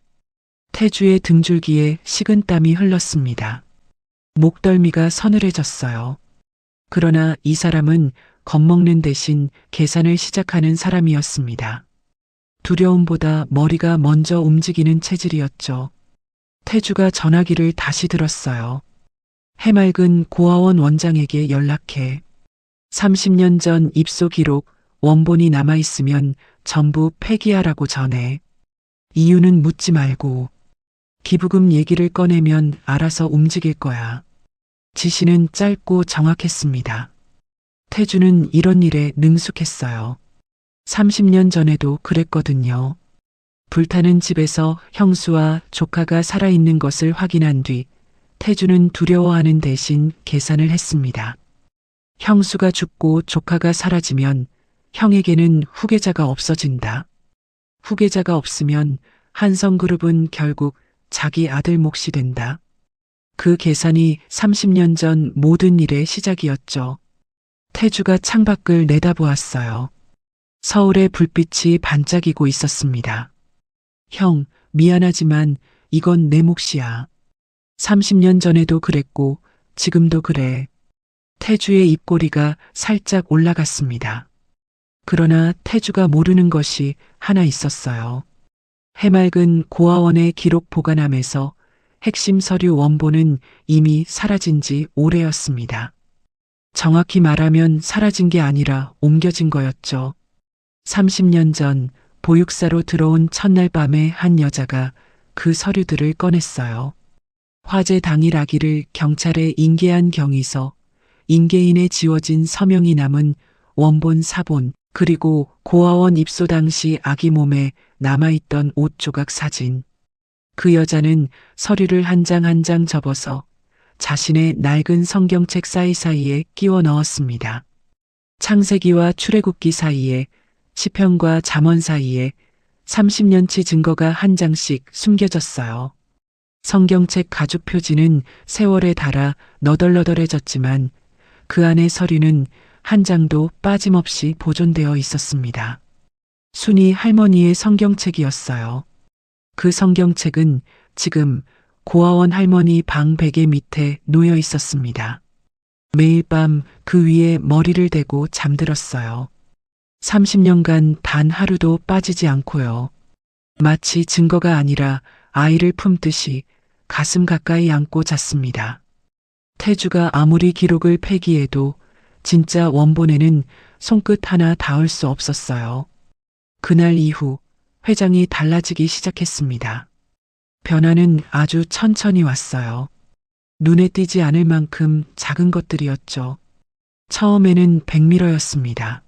태주의 등줄기에 식은땀이 흘렀습니다. 목덜미가 서늘해졌어요. 그러나 이 사람은 겁먹는 대신 계산을 시작하는 사람이었습니다. 두려움보다 머리가 먼저 움직이는 체질이었죠. 태주가 전화기를 다시 들었어요. 해맑은 고아원 원장에게 연락해. 30년 전 입소 기록, 원본이 남아있으면 전부 폐기하라고 전해. 이유는 묻지 말고. 기부금 얘기를 꺼내면 알아서 움직일 거야. 지시는 짧고 정확했습니다. 태주는 이런 일에 능숙했어요. 30년 전에도 그랬거든요. 불타는 집에서 형수와 조카가 살아있는 것을 확인한 뒤 태주는 두려워하는 대신 계산을 했습니다. 형수가 죽고 조카가 사라지면 형에게는 후계자가 없어진다. 후계자가 없으면 한성그룹은 결국 자기 아들 몫이 된다. 그 계산이 30년 전 모든 일의 시작이었죠. 태주가 창밖을 내다보았어요. 서울의 불빛이 반짝이고 있었습니다. 형, 미안하지만 이건 내 몫이야. 30년 전에도 그랬고 지금도 그래. 태주의 입꼬리가 살짝 올라갔습니다. 그러나 태주가 모르는 것이 하나 있었어요. 해맑은 고아원의 기록 보관함에서 핵심 서류 원본은 이미 사라진 지 오래였습니다. 정확히 말하면 사라진 게 아니라 옮겨진 거였죠. 30년 전 보육사로 들어온 첫날 밤에 한 여자가 그 서류들을 꺼냈어요. 화재 당일 아기를 경찰에 인계한 경위서, 인계인에 지워진 서명이 남은 원본 사본, 그리고 고아원 입소 당시 아기 몸에 남아있던 옷 조각 사진. 그 여자는 서류를 한 장 한 장 접어서 자신의 낡은 성경책 사이사이에 끼워 넣었습니다. 창세기와 출애굽기 사이에, 시편과 잠언 사이에 30년치 증거가 한 장씩 숨겨졌어요. 성경책 가죽 표지는 세월에 닳아 너덜너덜해졌지만 그 안의 서류는 한 장도 빠짐없이 보존되어 있었습니다. 순이 할머니의 성경책이었어요. 그 성경책은 지금 고아원 할머니 방 베개 밑에 놓여 있었습니다. 매일 밤 그 위에 머리를 대고 잠들었어요. 30년간 단 하루도 빠지지 않고요. 마치 증거가 아니라 아이를 품듯이 가슴 가까이 안고 잤습니다. 태주가 아무리 기록을 폐기해도 진짜 원본에는 손끝 하나 닿을 수 없었어요. 그날 이후 회장이 달라지기 시작했습니다. 변화는 아주 천천히 왔어요. 눈에 띄지 않을 만큼 작은 것들이었죠. 처음에는 백미러였습니다.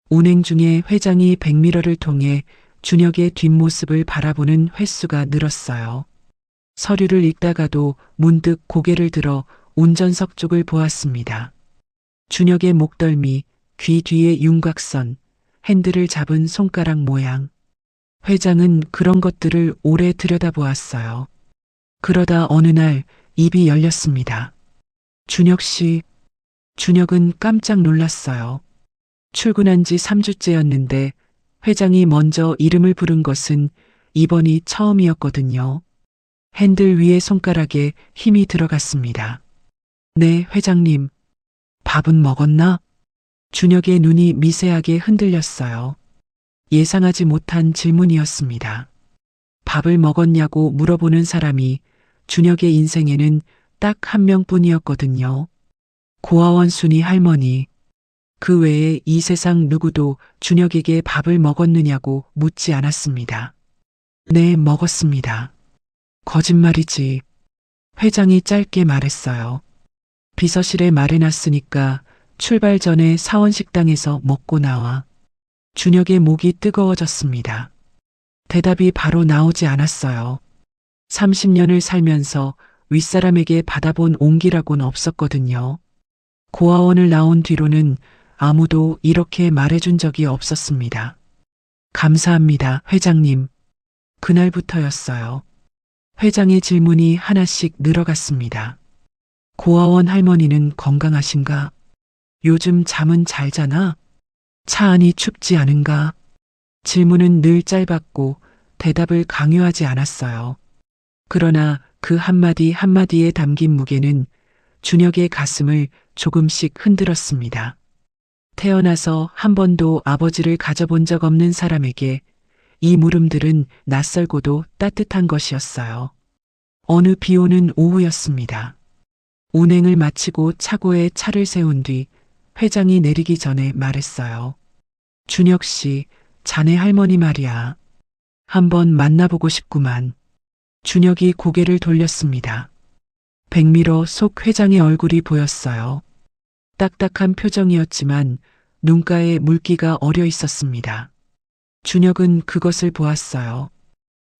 운행 중에 회장이 백미러를 통해 준혁의 뒷모습을 바라보는 횟수가 늘었어요. 서류를 읽다가도 문득 고개를 들어 운전석 쪽을 보았습니다. 준혁의 목덜미, 귀 뒤에 윤곽선, 핸들을 잡은 손가락 모양. 회장은 그런 것들을 오래 들여다보았어요. 그러다 어느 날 입이 열렸습니다. 준혁 씨. 준혁은 깜짝 놀랐어요. 출근한 지 3주째였는데 회장이 먼저 이름을 부른 것은 이번이 처음이었거든요. 핸들 위에 손가락에 힘이 들어갔습니다. 네, 회장님. 밥은 먹었나? 준혁의 눈이 미세하게 흔들렸어요. 예상하지 못한 질문이었습니다. 밥을 먹었냐고 물어보는 사람이 준혁의 인생에는 딱 한 명뿐이었거든요. 고아원 순이 할머니. 그 외에 이 세상 누구도 준혁에게 밥을 먹었느냐고 묻지 않았습니다. 네, 먹었습니다. 거짓말이지. 회장이 짧게 말했어요. 비서실에 말해놨으니까 출발 전에 사원식당에서 먹고 나와. 준혁의 목이 뜨거워졌습니다. 대답이 바로 나오지 않았어요. 30년을 살면서 윗사람에게 받아본 온기라고는 없었거든요. 고아원을 나온 뒤로는 아무도 이렇게 말해준 적이 없었습니다. 감사합니다, 회장님. 그날부터였어요. 회장의 질문이 하나씩 늘어갔습니다. 고아원 할머니는 건강하신가? 요즘 잠은 잘 자나? 차 안이 춥지 않은가? 질문은 늘 짧았고 대답을 강요하지 않았어요. 그러나 그 한마디 한마디에 담긴 무게는 준혁의 가슴을 조금씩 흔들었습니다. 태어나서 한 번도 아버지를 가져본 적 없는 사람에게 이 물음들은 낯설고도 따뜻한 것이었어요. 어느 비 오는 오후였습니다. 운행을 마치고 차고에 차를 세운 뒤 회장이 내리기 전에 말했어요. 준혁 씨, 자네 할머니 말이야. 한번 만나보고 싶구만. 준혁이 고개를 돌렸습니다. 백미러 속 회장의 얼굴이 보였어요. 딱딱한 표정이었지만 눈가에 물기가 어려 있었습니다. 준혁은 그것을 보았어요.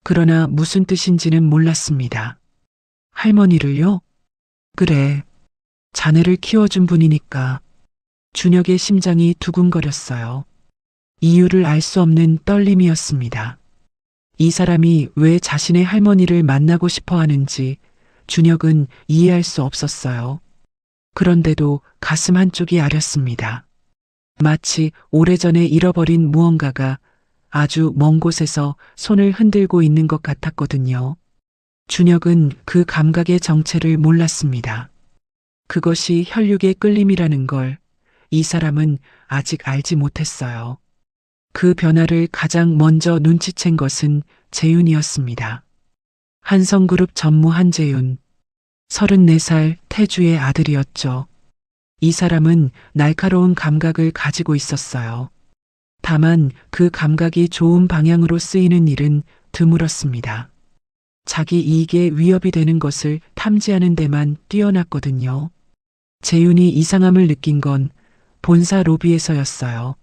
그러나 무슨 뜻인지는 몰랐습니다. 할머니를요? 그래. 자네를 키워준 분이니까. 준혁의 심장이 두근거렸어요. 이유를 알 수 없는 떨림이었습니다. 이 사람이 왜 자신의 할머니를 만나고 싶어 하는지 준혁은 이해할 수 없었어요. 그런데도 가슴 한쪽이 아렸습니다. 마치 오래전에 잃어버린 무언가가 아주 먼 곳에서 손을 흔들고 있는 것 같았거든요. 준혁은 그 감각의 정체를 몰랐습니다. 그것이 혈육의 끌림이라는 걸 이 사람은 아직 알지 못했어요. 그 변화를 가장 먼저 눈치챈 것은 재윤이었습니다. 한성그룹 전무 한재윤, 34살 태주의 아들이었죠. 이 사람은 날카로운 감각을 가지고 있었어요. 다만 그 감각이 좋은 방향으로 쓰이는 일은 드물었습니다. 자기 이익에 위협이 되는 것을 탐지하는 데만 뛰어났거든요. 재윤이 이상함을 느낀 건 본사 로비에서였어요.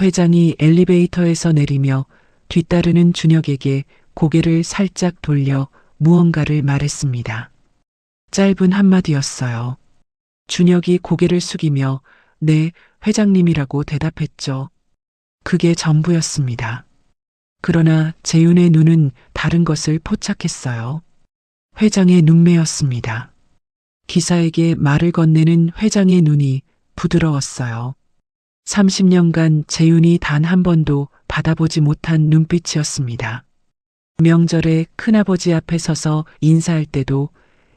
회장이 엘리베이터에서 내리며 뒤따르는 준혁에게 고개를 살짝 돌려 무언가를 말했습니다. 짧은 한마디였어요. 준혁이 고개를 숙이며 네, 회장님이라고 대답했죠. 그게 전부였습니다. 그러나 재윤의 눈은 다른 것을 포착했어요. 회장의 눈매였습니다. 기사에게 말을 건네는 회장의 눈이 부드러웠어요. 30년간 재윤이 단 한 번도 받아보지 못한 눈빛이었습니다. 명절에 큰아버지 앞에 서서 인사할 때도,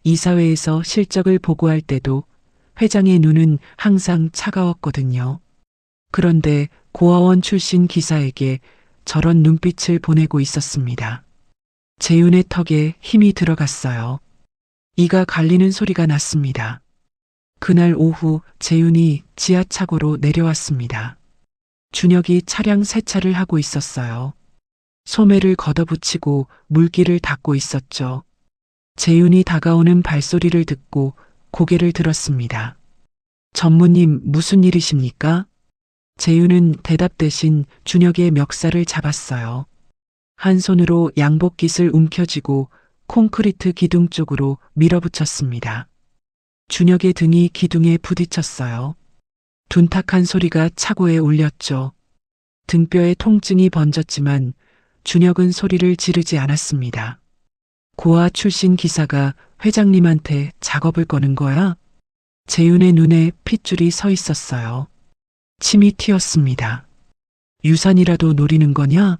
이사회에서 실적을 보고할 때도 회장의 눈은 항상 차가웠거든요. 그런데 고아원 출신 기사에게 저런 눈빛을 보내고 있었습니다. 재윤의 턱에 힘이 들어갔어요. 이가 갈리는 소리가 났습니다. 그날 오후 재윤이 지하차고로 내려왔습니다. 준혁이 차량 세차를 하고 있었어요. 소매를 걷어붙이고 물기를 닦고 있었죠. 재윤이 다가오는 발소리를 듣고 고개를 들었습니다. 전무님, 무슨 일이십니까? 재윤은 대답 대신 준혁의 멱살을 잡았어요. 한 손으로 양복깃을 움켜쥐고 콘크리트 기둥 쪽으로 밀어붙였습니다. 준혁의 등이 기둥에 부딪혔어요. 둔탁한 소리가 차고에 울렸죠. 등뼈에 통증이 번졌지만 준혁은 소리를 지르지 않았습니다. 고아 출신 기사가 회장님한테 작업을 거는 거야? 재윤의 눈에 핏줄이 서 있었어요. 침이 튀었습니다. 유산이라도 노리는 거냐?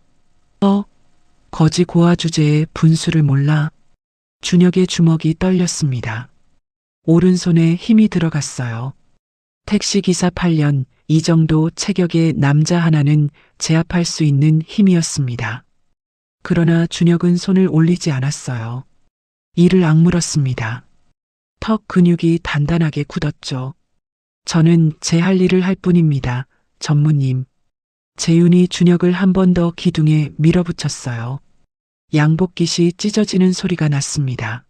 거지 고아 주제에 분수를 몰라. 준혁의 주먹이 떨렸습니다. 오른손에 힘이 들어갔어요. 택시기사 8년, 이 정도 체격의 남자 하나는 제압할 수 있는 힘이었습니다. 그러나 준혁은 손을 올리지 않았어요. 이를 악물었습니다. 턱 근육이 단단하게 굳었죠. 저는 제 할 일을 할 뿐입니다. 전무님. 재윤이 준혁을 한 번 더 기둥에 밀어붙였어요. 양복깃이 찢어지는 소리가 났습니다.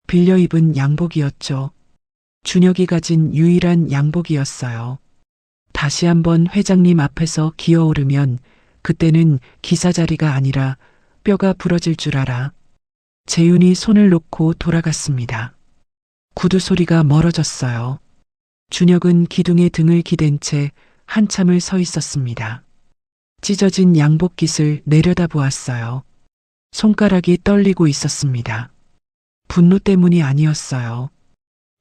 빌려 입은 양복이었죠. 준혁이 가진 유일한 양복이었어요. 다시 한번 회장님 앞에서 기어오르면 그때는 기사 자리가 아니라 뼈가 부러질 줄 알아. 재윤이 손을 놓고 돌아갔습니다. 구두 소리가 멀어졌어요. 준혁은 기둥에 등을 기댄 채 한참을 서 있었습니다. 찢어진 양복깃을 내려다보았어요. 손가락이 떨리고 있었습니다. 분노 때문이 아니었어요.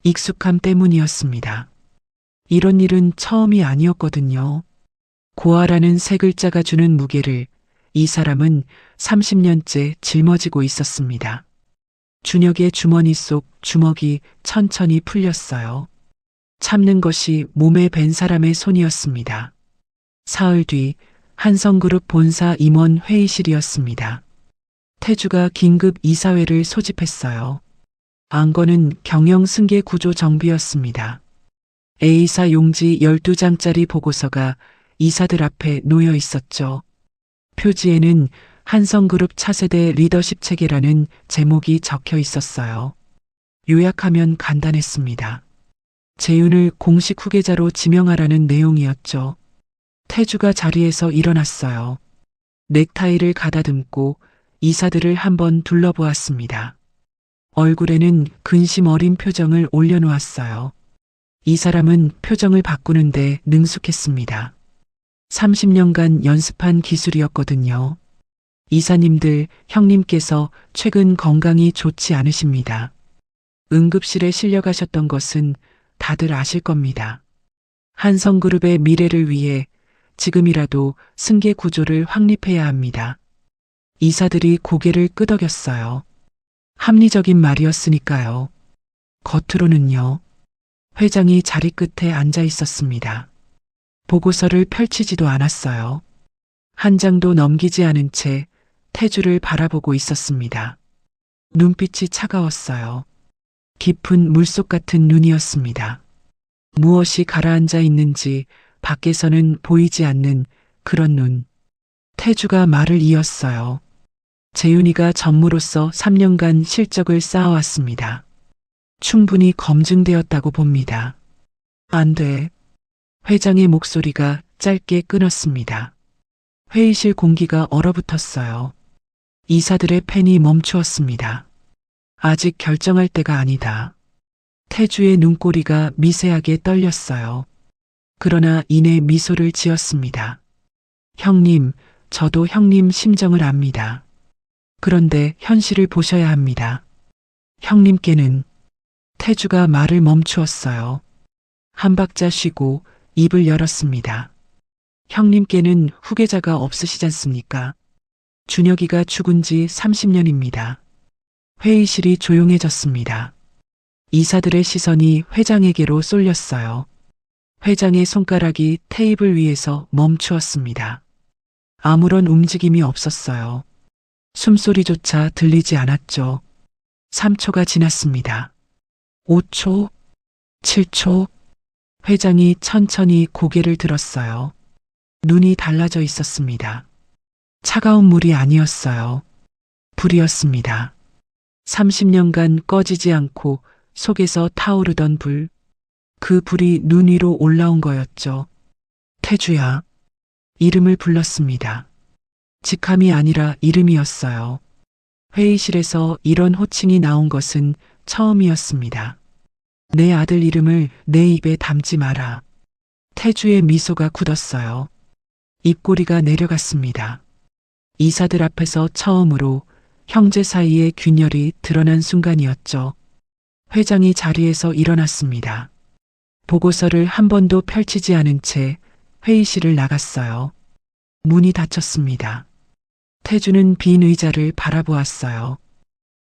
익숙함 때문이었습니다. 이런 일은 처음이 아니었거든요. 고아라는 세 글자가 주는 무게를 이 사람은 30년째 짊어지고 있었습니다. 준혁의 주머니 속 주먹이 천천히 풀렸어요. 참는 것이 몸에 밴 사람의 손이었습니다. 사흘 뒤 한성그룹 본사 임원 회의실이었습니다. 태주가 긴급 이사회를 소집했어요. 안건은 경영 승계 구조 정비였습니다. A사 용지 12장짜리 보고서가 이사들 앞에 놓여 있었죠. 표지에는 한성그룹 차세대 리더십 체계라는 제목이 적혀 있었어요. 요약하면 간단했습니다. 재윤을 공식 후계자로 지명하라는 내용이었죠. 태주가 자리에서 일어났어요. 넥타이를 가다듬고 이사들을 한번 둘러보았습니다. 얼굴에는 근심 어린 표정을 올려놓았어요. 이 사람은 표정을 바꾸는데 능숙했습니다. 30년간 연습한 기술이었거든요. 이사님들, 형님께서 최근 건강이 좋지 않으십니다. 응급실에 실려가셨던 것은 다들 아실 겁니다. 한성그룹의 미래를 위해 지금이라도 승계 구조를 확립해야 합니다. 이사들이 고개를 끄덕였어요. 합리적인 말이었으니까요. 겉으로는요. 회장이 자리 끝에 앉아 있었습니다. 보고서를 펼치지도 않았어요. 한 장도 넘기지 않은 채 태주를 바라보고 있었습니다. 눈빛이 차가웠어요. 깊은 물속 같은 눈이었습니다. 무엇이 가라앉아 있는지 밖에서는 보이지 않는 그런 눈. 태주가 말을 이었어요. 재윤이가 전무로서 3년간 실적을 쌓아왔습니다. 충분히 검증되었다고 봅니다. 안 돼. 회장의 목소리가 짧게 끊었습니다. 회의실 공기가 얼어붙었어요. 이사들의 펜이 멈추었습니다. 아직 결정할 때가 아니다. 태주의 눈꼬리가 미세하게 떨렸어요. 그러나 이내 미소를 지었습니다. 형님, 저도 형님 심정을 압니다. 그런데 현실을 보셔야 합니다. 형님께는 태주가 말을 멈추었어요. 한 박자 쉬고 입을 열었습니다. 형님께는 후계자가 없으시잖습니까? 준혁이가 죽은 지 30년입니다. 회의실이 조용해졌습니다. 이사들의 시선이 회장에게로 쏠렸어요. 회장의 손가락이 테이블 위에서 멈추었습니다. 아무런 움직임이 없었어요. 숨소리조차 들리지 않았죠. 3초가 지났습니다. 5초, 7초, 회장이 천천히 고개를 들었어요. 눈이 달라져 있었습니다. 차가운 물이 아니었어요. 불이었습니다. 30년간 꺼지지 않고 속에서 타오르던 불. 그 불이 눈 위로 올라온 거였죠. 태주야. 이름을 불렀습니다. 직함이 아니라 이름이었어요. 회의실에서 이런 호칭이 나온 것은 처음이었습니다. 내 아들 이름을 내 입에 담지 마라. 태주의 미소가 굳었어요. 입꼬리가 내려갔습니다. 이사들 앞에서 처음으로 형제 사이의 균열이 드러난 순간이었죠. 회장이 자리에서 일어났습니다. 보고서를 한 번도 펼치지 않은 채 회의실을 나갔어요. 문이 닫혔습니다. 태주는 빈 의자를 바라보았어요.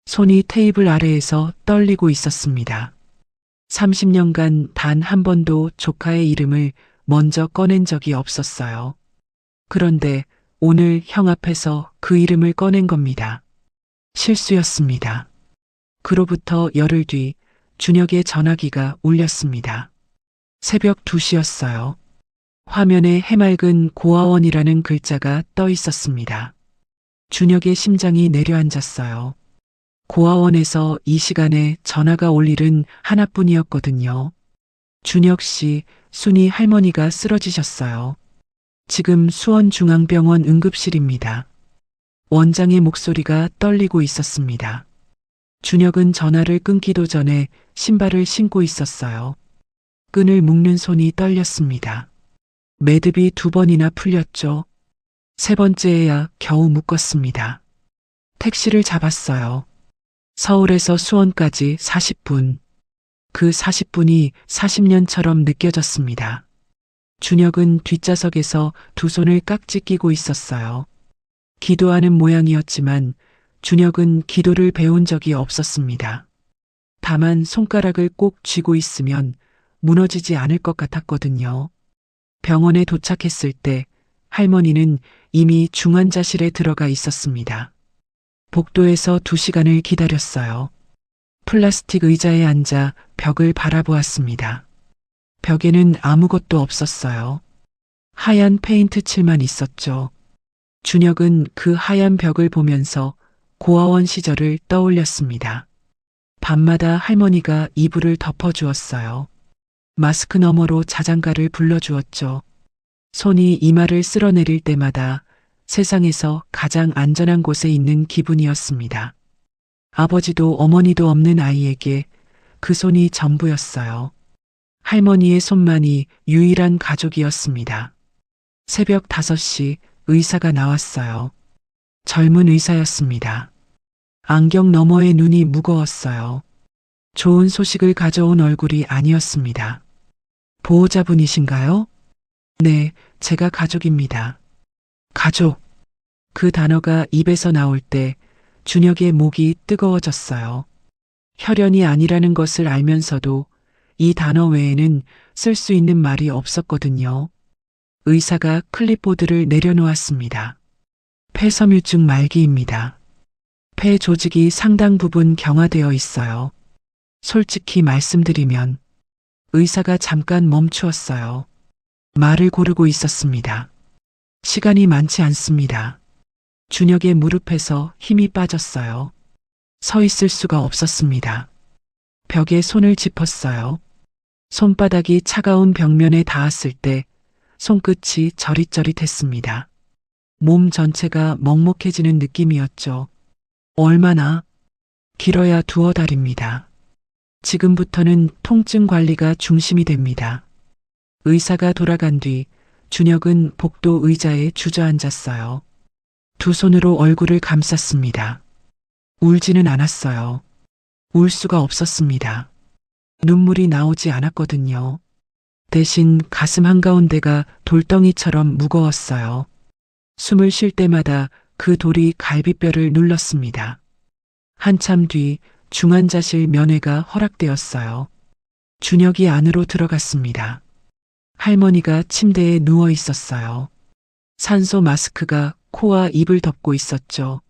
손이 테이블 아래에서 떨리고 있었습니다. 30년간 단 한 번도 조카의 이름을 먼저 꺼낸 적이 없었어요. 그런데 오늘 형 앞에서 그 이름을 꺼낸 겁니다. 실수였습니다. 그로부터 열흘 뒤 준혁의 전화기가 울렸습니다. 새벽 2시였어요. 화면에 해맑은 고아원이라는 글자가 떠 있었습니다. 준혁의 심장이 내려앉았어요. 고아원에서 이 시간에 전화가 올 일은 하나뿐이었거든요. 준혁 씨, 순이 할머니가 쓰러지셨어요. 지금 수원중앙병원 응급실입니다. 원장의 목소리가 떨리고 있었습니다. 준혁은 전화를 끊기도 전에 신발을 신고 있었어요. 끈을 묶는 손이 떨렸습니다. 매듭이 2번이나 풀렸죠. 세 번째에야 겨우 묶었습니다. 택시를 잡았어요. 서울에서 수원까지 40분. 그 40분이 40년처럼 느껴졌습니다. 준혁은 뒷좌석에서 두 손을 깍지 끼고 있었어요. 기도하는 모양이었지만 준혁은 기도를 배운 적이 없었습니다. 다만 손가락을 꼭 쥐고 있으면 무너지지 않을 것 같았거든요. 병원에 도착했을 때 할머니는 이미 중환자실에 들어가 있었습니다. 복도에서 2시간을 기다렸어요. 플라스틱 의자에 앉아 벽을 바라보았습니다. 벽에는 아무것도 없었어요. 하얀 페인트 칠만 있었죠. 준혁은 그 하얀 벽을 보면서 고아원 시절을 떠올렸습니다. 밤마다 할머니가 이불을 덮어주었어요. 마스크 너머로 자장가를 불러주었죠. 손이 이마를 쓸어내릴 때마다 세상에서 가장 안전한 곳에 있는 기분이었습니다. 아버지도 어머니도 없는 아이에게 그 손이 전부였어요. 할머니의 손만이 유일한 가족이었습니다. 새벽 5시 의사가 나왔어요. 젊은 의사였습니다. 안경 너머의 눈이 무거웠어요. 좋은 소식을 가져온 얼굴이 아니었습니다. 보호자분이신가요? 네, 제가 가족입니다. 가족. 그 단어가 입에서 나올 때 준혁의 목이 뜨거워졌어요. 혈연이 아니라는 것을 알면서도 이 단어 외에는 쓸 수 있는 말이 없었거든요. 의사가 클립보드를 내려놓았습니다. 폐섬유증 말기입니다. 폐 조직이 상당 부분 경화되어 있어요. 솔직히 말씀드리면 의사가 잠깐 멈추었어요. 말을 고르고 있었습니다. 시간이 많지 않습니다. 준혁의 무릎에서 힘이 빠졌어요. 서 있을 수가 없었습니다. 벽에 손을 짚었어요. 손바닥이 차가운 벽면에 닿았을 때 손끝이 저릿저릿했습니다. 몸 전체가 먹먹해지는 느낌이었죠. 얼마나? 길어야 2달입니다. 지금부터는 통증 관리가 중심이 됩니다. 의사가 돌아간 뒤 준혁은 복도 의자에 주저앉았어요. 두 손으로 얼굴을 감쌌습니다. 울지는 않았어요. 울 수가 없었습니다. 눈물이 나오지 않았거든요. 대신 가슴 한가운데가 돌덩이처럼 무거웠어요. 숨을 쉴 때마다 그 돌이 갈비뼈를 눌렀습니다. 한참 뒤 중환자실 면회가 허락되었어요. 준혁이 안으로 들어갔습니다. 할머니가 침대에 누워 있었어요. 산소 마스크가 코와 입을 덮고 있었죠.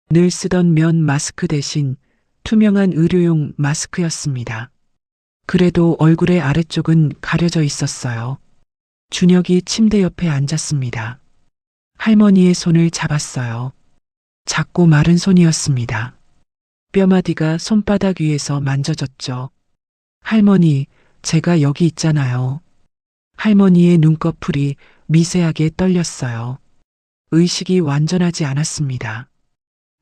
늘 쓰던 면 마스크 대신 투명한 의료용 마스크였습니다. 그래도 얼굴의 아래쪽은 가려져 있었어요. 준혁이 침대 옆에 앉았습니다. 할머니의 손을 잡았어요. 작고 마른 손이었습니다. 뼈마디가 손바닥 위에서 만져졌죠. 할머니, 제가 여기 있잖아요. 할머니의 눈꺼풀이 미세하게 떨렸어요. 의식이 완전하지 않았습니다.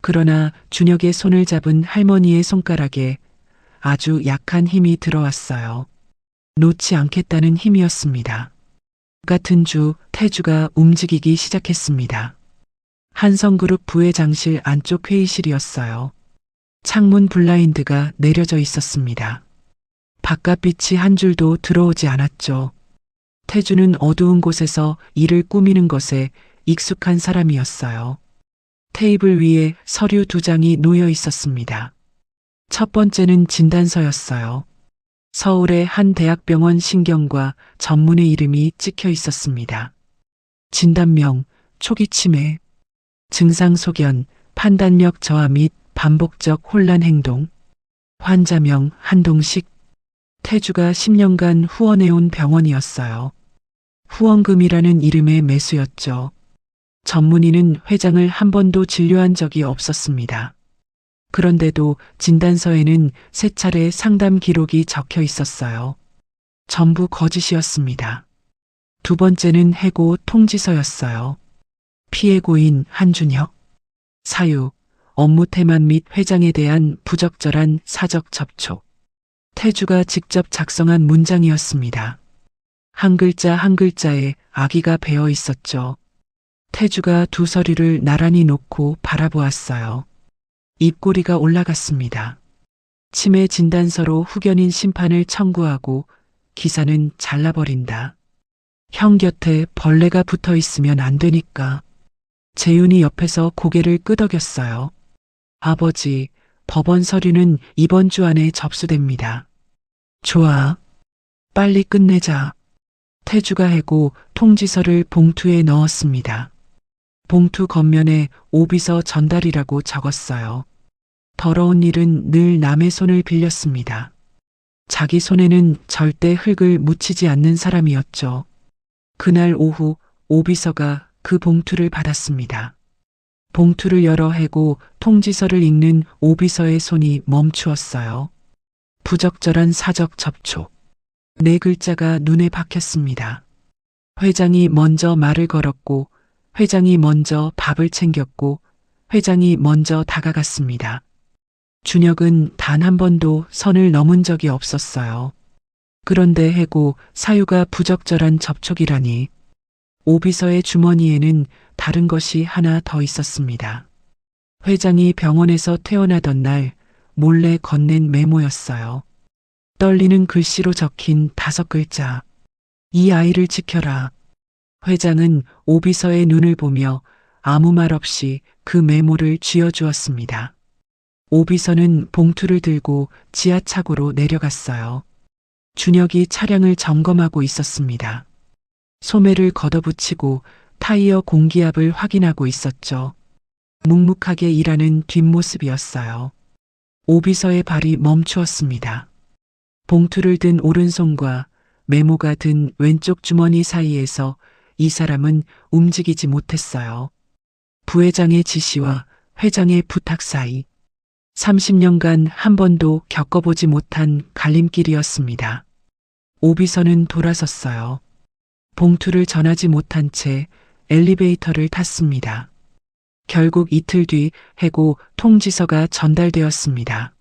그러나 준혁의 손을 잡은 할머니의 손가락에 아주 약한 힘이 들어왔어요. 놓지 않겠다는 힘이었습니다. 같은 주 태주가 움직이기 시작했습니다. 한성그룹 부회장실 안쪽 회의실이었어요. 창문 블라인드가 내려져 있었습니다. 바깥빛이 한 줄도 들어오지 않았죠. 태주는 어두운 곳에서 일을 꾸미는 것에 익숙한 사람이었어요. 테이블 위에 서류 2장이 놓여 있었습니다. 첫 번째는 진단서였어요. 서울의 한 대학병원 신경과 전문의 이름이 찍혀 있었습니다. 진단명, 초기 치매, 증상 소견, 판단력 저하 및 반복적 혼란 행동, 환자명 한동식. 태주가 10년간 후원해온 병원이었어요. 후원금이라는 이름의 매수였죠. 전문의는 회장을 한 번도 진료한 적이 없었습니다. 그런데도 진단서에는 3차례 상담 기록이 적혀 있었어요. 전부 거짓이었습니다. 두 번째는 해고 통지서였어요. 피해고인 한준혁, 사유, 업무 태만 및 회장에 대한 부적절한 사적 접촉. 태주가 직접 작성한 문장이었습니다. 한 글자 한 글자에 악의가 배어 있었죠. 태주가 두 서류를 나란히 놓고 바라보았어요. 입꼬리가 올라갔습니다. 치매 진단서로 후견인 심판을 청구하고 기사는 잘라버린다. 형 곁에 벌레가 붙어 있으면 안 되니까. 재윤이 옆에서 고개를 끄덕였어요. 아버지, 법원 서류는 이번 주 안에 접수됩니다. 좋아. 빨리 끝내자. 태주가 해고 통지서를 봉투에 넣었습니다. 봉투 겉면에 오비서 전달이라고 적었어요. 더러운 일은 늘 남의 손을 빌렸습니다. 자기 손에는 절대 흙을 묻히지 않는 사람이었죠. 그날 오후 오비서가 그 봉투를 받았습니다. 봉투를 열어 해고 통지서를 읽는 오비서의 손이 멈추었어요. 부적절한 사적 접촉. 4글자가 눈에 박혔습니다. 회장이 먼저 말을 걸었고, 회장이 먼저 밥을 챙겼고, 회장이 먼저 다가갔습니다. 준혁은 단 한 번도 선을 넘은 적이 없었어요. 그런데 해고 사유가 부적절한 접촉이라니. 오비서의 주머니에는 다른 것이 하나 더 있었습니다. 회장이 병원에서 퇴원하던 날 몰래 건넨 메모였어요. 떨리는 글씨로 적힌 5글자. 이 아이를 지켜라. 회장은 오비서의 눈을 보며 아무 말 없이 그 메모를 쥐어주었습니다. 오비서는 봉투를 들고 지하차고로 내려갔어요. 준혁이 차량을 점검하고 있었습니다. 소매를 걷어붙이고 타이어 공기압을 확인하고 있었죠. 묵묵하게 일하는 뒷모습이었어요. 오비서의 발이 멈추었습니다. 봉투를 든 오른손과 메모가 든 왼쪽 주머니 사이에서 이 사람은 움직이지 못했어요. 부회장의 지시와 회장의 부탁 사이. 30년간 한 번도 겪어보지 못한 갈림길이었습니다. 오비서는 돌아섰어요. 봉투를 전하지 못한 채 엘리베이터를 탔습니다. 결국 이틀 뒤 해고 통지서가 전달되었습니다.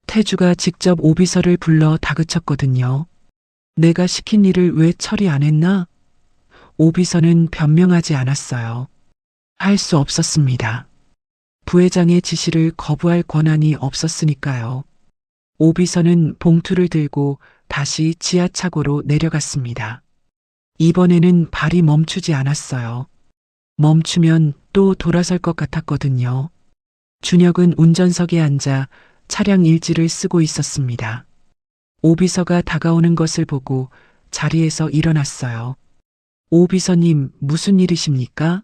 태주가 직접 오비서를 불러 다그쳤거든요. 내가 시킨 일을 왜 처리 안 했나? 오비서는 변명하지 않았어요. 할 수 없었습니다. 부회장의 지시를 거부할 권한이 없었으니까요. 오비서는 봉투를 들고 다시 지하차고로 내려갔습니다. 이번에는 발이 멈추지 않았어요. 멈추면 또 돌아설 것 같았거든요. 준혁은 운전석에 앉아 차량 일지를 쓰고 있었습니다. 오비서가 다가오는 것을 보고 자리에서 일어났어요. 오비서님, 무슨 일이십니까?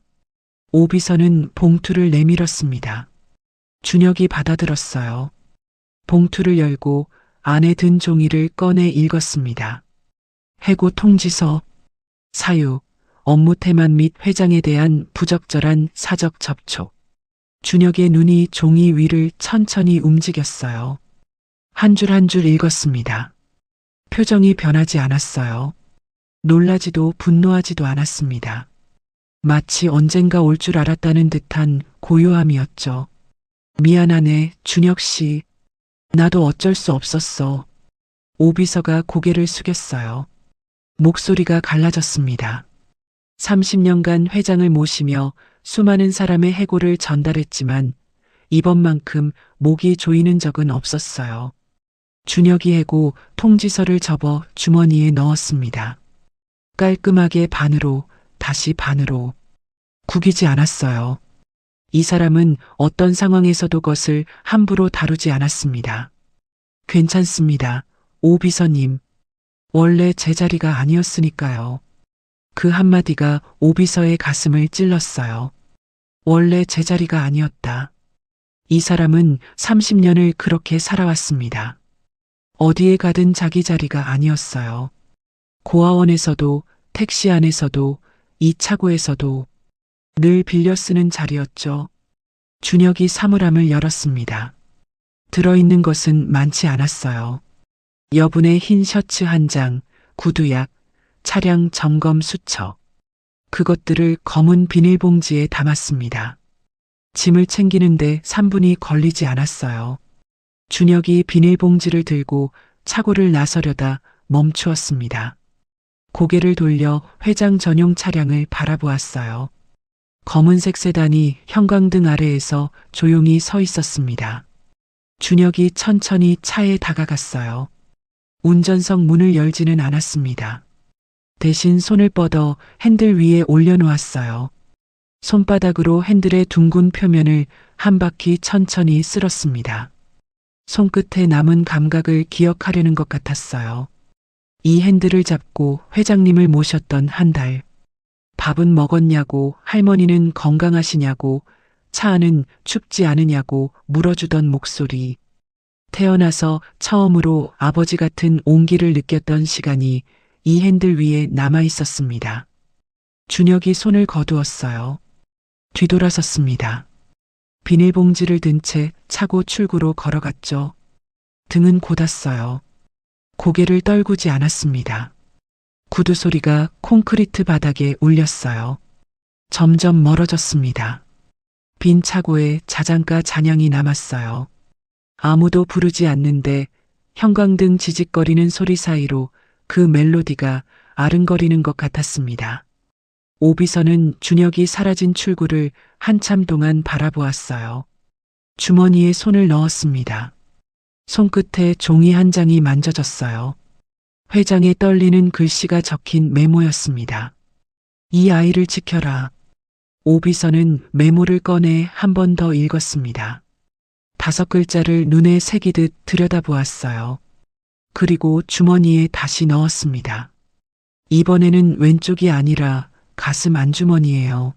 오비서는 봉투를 내밀었습니다. 준혁이 받아들었어요. 봉투를 열고 안에 든 종이를 꺼내 읽었습니다. 해고 통지서, 사유, 업무 태만 및 회장에 대한 부적절한 사적 접촉. 준혁의 눈이 종이 위를 천천히 움직였어요. 한 줄 한 줄 읽었습니다. 표정이 변하지 않았어요. 놀라지도 분노하지도 않았습니다. 마치 언젠가 올 줄 알았다는 듯한 고요함이었죠. 미안하네, 준혁 씨. 나도 어쩔 수 없었어. 오비서가 고개를 숙였어요. 목소리가 갈라졌습니다. 30년간 회장을 모시며 수많은 사람의 해고를 전달했지만 이번만큼 목이 조이는 적은 없었어요. 준혁이 해고 통지서를 접어 주머니에 넣었습니다. 깔끔하게 반으로, 다시 반으로. 구기지 않았어요. 이 사람은 어떤 상황에서도 것을 함부로 다루지 않았습니다. 괜찮습니다. 오 비서님. 원래 제 자리가 아니었으니까요. 그 한마디가 오 비서의 가슴을 찔렀어요. 원래 제 자리가 아니었다. 이 사람은 30년을 그렇게 살아왔습니다. 어디에 가든 자기 자리가 아니었어요. 고아원에서도, 택시 안에서도, 이 차고에서도 늘 빌려 쓰는 자리였죠. 준혁이 사물함을 열었습니다. 들어있는 것은 많지 않았어요. 여분의 흰 셔츠 한 장, 구두약, 차량 점검 수첩. 그것들을 검은 비닐봉지에 담았습니다. 짐을 챙기는데 3분이 걸리지 않았어요. 준혁이 비닐봉지를 들고 차고를 나서려다 멈추었습니다. 고개를 돌려 회장 전용 차량을 바라보았어요. 검은색 세단이 형광등 아래에서 조용히 서 있었습니다. 준혁이 천천히 차에 다가갔어요. 운전석 문을 열지는 않았습니다. 대신 손을 뻗어 핸들 위에 올려놓았어요. 손바닥으로 핸들의 둥근 표면을 한 바퀴 천천히 쓸었습니다. 손끝에 남은 감각을 기억하려는 것 같았어요. 이 핸들을 잡고 회장님을 모셨던 한 달. 밥은 먹었냐고, 할머니는 건강하시냐고, 차 안은 춥지 않으냐고 물어주던 목소리. 태어나서 처음으로 아버지 같은 온기를 느꼈던 시간이 이 핸들 위에 남아 있었습니다. 준혁이 손을 거두었어요. 뒤돌아섰습니다. 비닐봉지를 든 채 차고 출구로 걸어갔죠. 등은 곧았어요. 고개를 떨구지 않았습니다. 구두 소리가 콘크리트 바닥에 울렸어요. 점점 멀어졌습니다. 빈 차고에 자장가 잔향이 남았어요. 아무도 부르지 않는데 형광등 지직거리는 소리 사이로 그 멜로디가 아른거리는 것 같았습니다. 오비서는 준혁이 사라진 출구를 한참 동안 바라보았어요. 주머니에 손을 넣었습니다. 손끝에 종이 한 장이 만져졌어요. 회장에 떨리는 글씨가 적힌 메모였습니다. 이 아이를 지켜라. 오비서는 메모를 꺼내 한 번 더 읽었습니다. 5글자를 눈에 새기듯 들여다보았어요. 그리고 주머니에 다시 넣었습니다. 이번에는 왼쪽이 아니라 가슴 안주머니예요.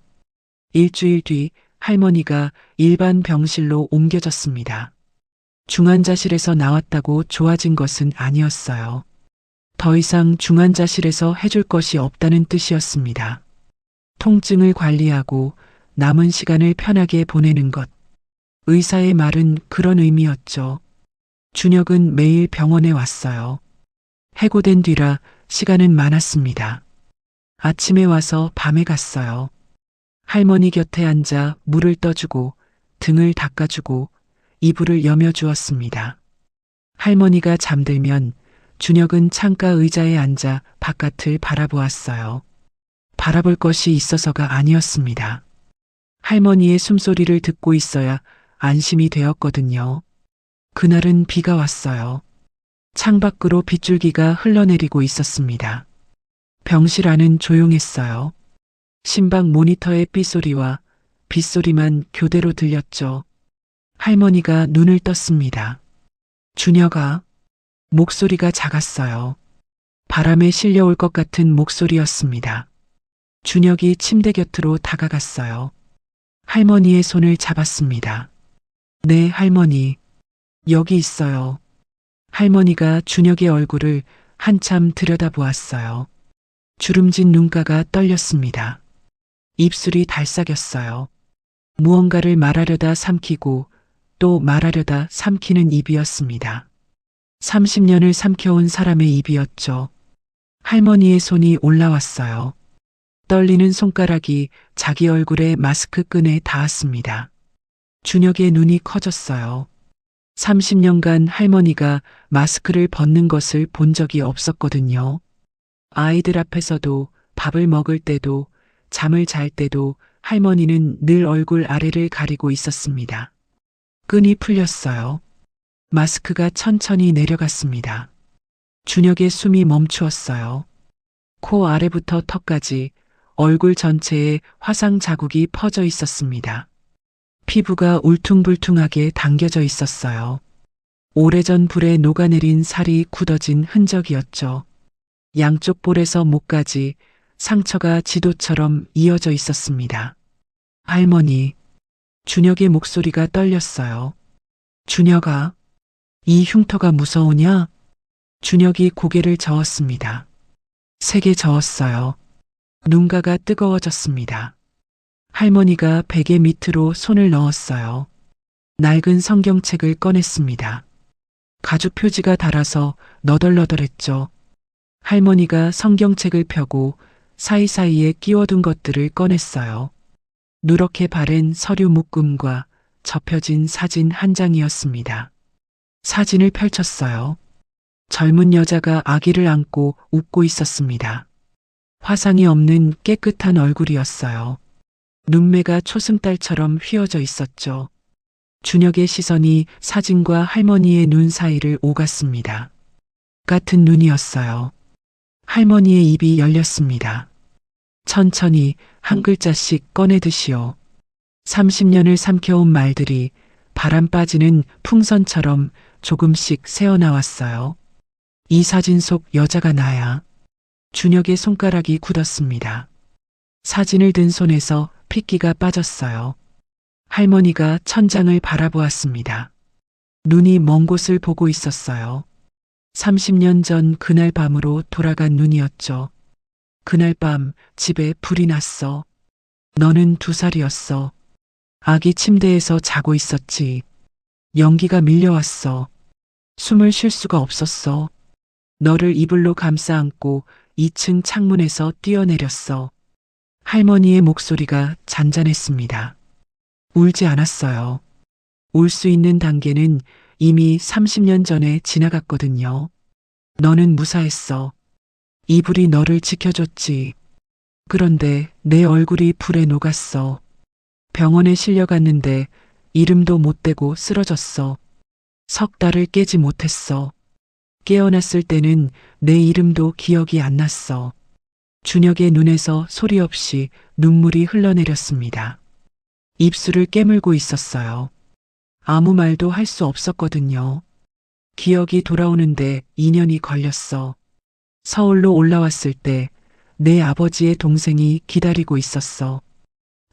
일주일 뒤 할머니가 일반 병실로 옮겨졌습니다. 중환자실에서 나왔다고 좋아진 것은 아니었어요. 더 이상 중환자실에서 해줄 것이 없다는 뜻이었습니다. 통증을 관리하고 남은 시간을 편하게 보내는 것. 의사의 말은 그런 의미였죠. 준혁은 매일 병원에 왔어요. 해고된 뒤라 시간은 많았습니다. 아침에 와서 밤에 갔어요. 할머니 곁에 앉아 물을 떠주고 등을 닦아주고 이불을 여며주었습니다. 할머니가 잠들면 준혁은 창가 의자에 앉아 바깥을 바라보았어요. 바라볼 것이 있어서가 아니었습니다. 할머니의 숨소리를 듣고 있어야 안심이 되었거든요. 그날은 비가 왔어요. 창밖으로 빗줄기가 흘러내리고 있었습니다. 병실 안은 조용했어요. 신방 모니터의 삐소리와 빗소리만 교대로 들렸죠. 할머니가 눈을 떴습니다. 준혁아. 목소리가 작았어요. 바람에 실려올 것 같은 목소리였습니다. 준혁이 침대 곁으로 다가갔어요. 할머니의 손을 잡았습니다. 네, 할머니. 여기 있어요. 할머니가 준혁의 얼굴을 한참 들여다보았어요. 주름진 눈가가 떨렸습니다. 입술이 달싹였어요. 무언가를 말하려다 삼키고 또 말하려다 삼키는 입이었습니다. 30년을 삼켜온 사람의 입이었죠. 할머니의 손이 올라왔어요. 떨리는 손가락이 자기 얼굴에 마스크 끈에 닿았습니다. 준혁의 눈이 커졌어요. 30년간 할머니가 마스크를 벗는 것을 본 적이 없었거든요. 아이들 앞에서도, 밥을 먹을 때도, 잠을 잘 때도 할머니는 늘 얼굴 아래를 가리고 있었습니다. 끈이 풀렸어요. 마스크가 천천히 내려갔습니다. 준혁의 숨이 멈추었어요. 코 아래부터 턱까지 얼굴 전체에 화상 자국이 퍼져 있었습니다. 피부가 울퉁불퉁하게 당겨져 있었어요. 오래전 불에 녹아내린 살이 굳어진 흔적이었죠. 양쪽 볼에서 목까지 상처가 지도처럼 이어져 있었습니다. 할머니, 준혁의 목소리가 떨렸어요. 준혁아, 이 흉터가 무서우냐? 준혁이 고개를 저었습니다. 세게 저었어요. 눈가가 뜨거워졌습니다. 할머니가 베개 밑으로 손을 넣었어요. 낡은 성경책을 꺼냈습니다. 가죽 표지가 달아서 너덜너덜했죠. 할머니가 성경책을 펴고 사이사이에 끼워둔 것들을 꺼냈어요. 누렇게 바랜 서류 묶음과 접혀진 사진 한 장이었습니다. 사진을 펼쳤어요. 젊은 여자가 아기를 안고 웃고 있었습니다. 화상이 없는 깨끗한 얼굴이었어요. 눈매가 초승달처럼 휘어져 있었죠. 준혁의 시선이 사진과 할머니의 눈 사이를 오갔습니다. 같은 눈이었어요. 할머니의 입이 열렸습니다. 천천히 한 글자씩 꺼내드시오. 30년을 삼켜온 말들이 바람 빠지는 풍선처럼 조금씩 새어나왔어요. 이 사진 속 여자가 나야. 준혁의 손가락이 굳었습니다. 사진을 든 손에서 핏기가 빠졌어요. 할머니가 천장을 바라보았습니다. 눈이 먼 곳을 보고 있었어요. 30년 전 그날 밤으로 돌아간 눈이었죠. 그날 밤 집에 불이 났어. 너는 2살이었어. 아기 침대에서 자고 있었지. 연기가 밀려왔어. 숨을 쉴 수가 없었어. 너를 이불로 감싸 안고 2층 창문에서 뛰어내렸어. 할머니의 목소리가 잔잔했습니다. 울지 않았어요. 울 수 있는 단계는 이미 30년 전에 지나갔거든요. 너는 무사했어. 이불이 너를 지켜줬지. 그런데 내 얼굴이 불에 녹았어. 병원에 실려갔는데 이름도 못 대고 쓰러졌어. 석 달을 깨지 못했어. 깨어났을 때는 내 이름도 기억이 안 났어. 준혁의 눈에서 소리 없이 눈물이 흘러내렸습니다. 입술을 깨물고 있었어요. 아무 말도 할 수 없었거든요. 기억이 돌아오는데 2년이 걸렸어. 서울로 올라왔을 때 내 아버지의 동생이 기다리고 있었어.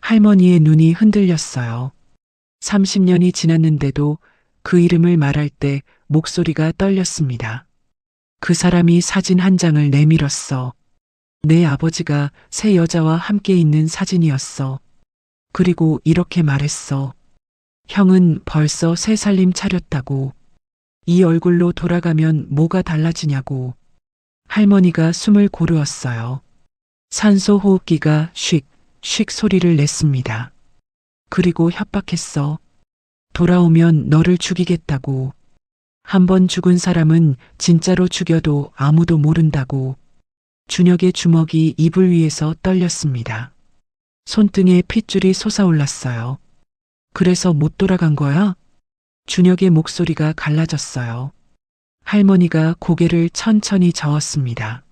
할머니의 눈이 흔들렸어요. 30년이 지났는데도 그 이름을 말할 때 목소리가 떨렸습니다. 그 사람이 사진 한 장을 내밀었어. 내 아버지가 새 여자와 함께 있는 사진이었어. 그리고 이렇게 말했어. 형은 벌써 새 살림 차렸다고. 이 얼굴로 돌아가면 뭐가 달라지냐고. 할머니가 숨을 고르었어요. 산소 호흡기가 쉭, 쉭 소리를 냈습니다. 그리고 협박했어. 돌아오면 너를 죽이겠다고. 한 번 죽은 사람은 진짜로 죽여도 아무도 모른다고. 준혁의 주먹이 이불 위에서 떨렸습니다. 손등에 핏줄이 솟아올랐어요. 그래서 못 돌아간 거야? 준혁의 목소리가 갈라졌어요. 할머니가 고개를 천천히 저었습니다.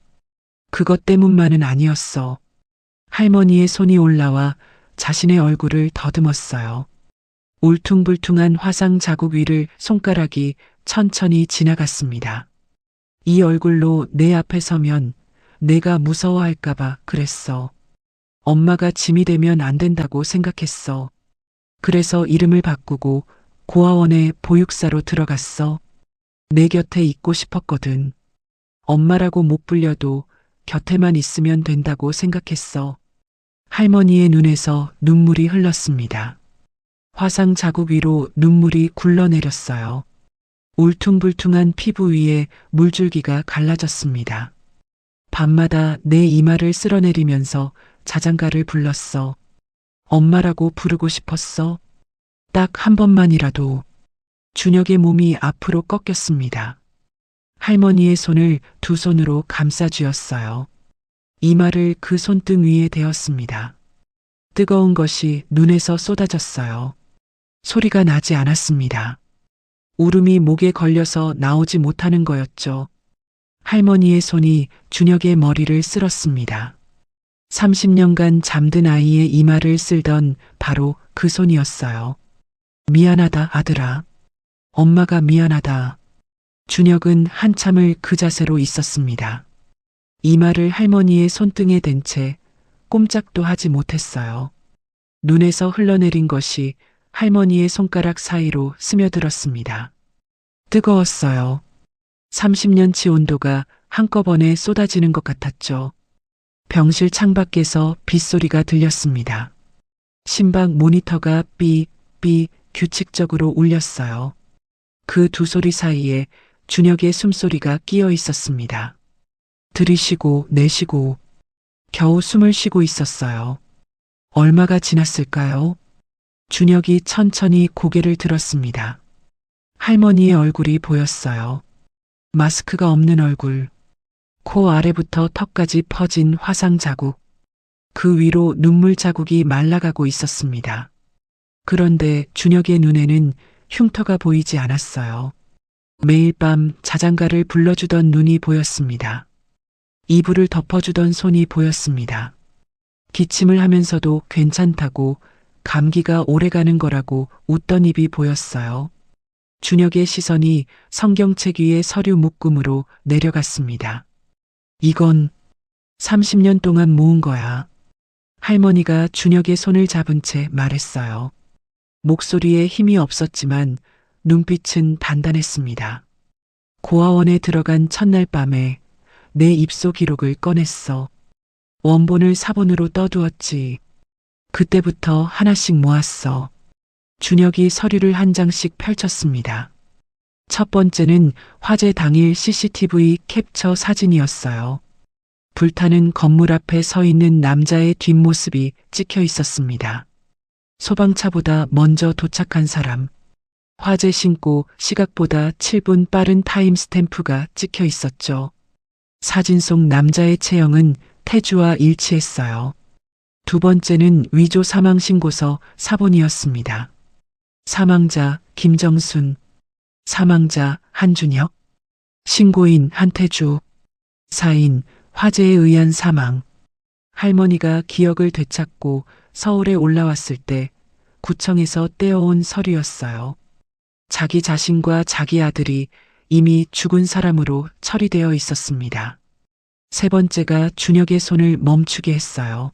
그것 때문만은 아니었어. 할머니의 손이 올라와 자신의 얼굴을 더듬었어요. 울퉁불퉁한 화상 자국 위를 손가락이 천천히 지나갔습니다. 이 얼굴로 내 앞에 서면 내가 무서워할까봐 그랬어. 엄마가 짐이 되면 안 된다고 생각했어. 그래서 이름을 바꾸고 고아원에 보육사로 들어갔어. 내 곁에 있고 싶었거든. 엄마라고 못 불려도 곁에만 있으면 된다고 생각했어. 할머니의 눈에서 눈물이 흘렀습니다. 화상 자국 위로 눈물이 굴러내렸어요. 울퉁불퉁한 피부 위에 물줄기가 갈라졌습니다. 밤마다 내 이마를 쓸어내리면서 자장가를 불렀어. 엄마라고 부르고 싶었어. 딱 한 번만이라도. 준혁의 몸이 앞으로 꺾였습니다. 할머니의 손을 두 손으로 감싸 쥐었어요. 이마를 그 손등 위에 대었습니다. 뜨거운 것이 눈에서 쏟아졌어요. 소리가 나지 않았습니다. 울음이 목에 걸려서 나오지 못하는 거였죠. 할머니의 손이 준혁의 머리를 쓸었습니다. 30년간 잠든 아이의 이마를 쓸던 바로 그 손이었어요. 미안하다, 아들아. 엄마가 미안하다. 준혁은 한참을 그 자세로 있었습니다. 이마를 할머니의 손등에 댄 채 꼼짝도 하지 못했어요. 눈에서 흘러내린 것이 할머니의 손가락 사이로 스며들었습니다. 뜨거웠어요. 30년치 온도가 한꺼번에 쏟아지는 것 같았죠. 병실 창밖에서 빗소리가 들렸습니다. 심박 모니터가 삐삐 규칙적으로 울렸어요. 그 두 소리 사이에 준혁의 숨소리가 끼어 있었습니다. 들이쉬고 내쉬고 겨우 숨을 쉬고 있었어요. 얼마가 지났을까요? 준혁이 천천히 고개를 들었습니다. 할머니의 얼굴이 보였어요. 마스크가 없는 얼굴, 코 아래부터 턱까지 퍼진 화상 자국, 그 위로 눈물 자국이 말라가고 있었습니다. 그런데 준혁의 눈에는 흉터가 보이지 않았어요. 매일 밤 자장가를 불러주던 눈이 보였습니다. 이불을 덮어주던 손이 보였습니다. 기침을 하면서도 괜찮다고, 감기가 오래가는 거라고 웃던 입이 보였어요. 준혁의 시선이 성경책 위의 서류 묶음으로 내려갔습니다. 이건 30년 동안 모은 거야. 할머니가 준혁의 손을 잡은 채 말했어요. 목소리에 힘이 없었지만 눈빛은 단단했습니다. 고아원에 들어간 첫날 밤에 내 입소 기록을 꺼냈어. 원본을 사본으로 떠두었지. 그때부터 하나씩 모았어. 준혁이 서류를 한 장씩 펼쳤습니다. 첫 번째는 화재 당일 CCTV 캡처 사진이었어요. 불타는 건물 앞에 서 있는 남자의 뒷모습이 찍혀 있었습니다. 소방차보다 먼저 도착한 사람. 화재 신고 시각보다 7분 빠른 타임 스탬프가 찍혀 있었죠. 사진 속 남자의 체형은 태주와 일치했어요. 두 번째는 위조 사망 신고서 사본이었습니다. 사망자 김정순, 사망자 한준혁, 신고인 한태주, 사인 화재에 의한 사망. 할머니가 기억을 되찾고 서울에 올라왔을 때 구청에서 떼어온 서류였어요. 자기 자신과 자기 아들이 이미 죽은 사람으로 처리되어 있었습니다. 세 번째가 준혁의 손을 멈추게 했어요.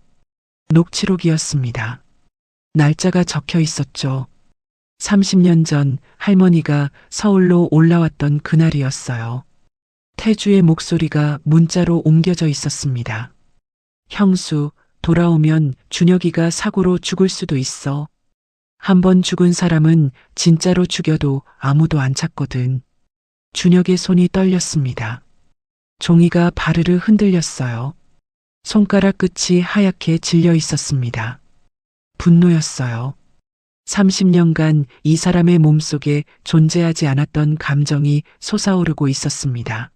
녹취록이었습니다. 날짜가 적혀 있었죠. 30년 전 할머니가 서울로 올라왔던 그날이었어요. 태주의 목소리가 문자로 옮겨져 있었습니다. 형수, 돌아오면 준혁이가 사고로 죽을 수도 있어. 한 번 죽은 사람은 진짜로 죽여도 아무도 안 찾거든. 준혁의 손이 떨렸습니다. 종이가 바르르 흔들렸어요. 손가락 끝이 하얗게 질려 있었습니다. 분노였어요. 30년간 이 사람의 몸속에 존재하지 않았던 감정이 솟아오르고 있었습니다.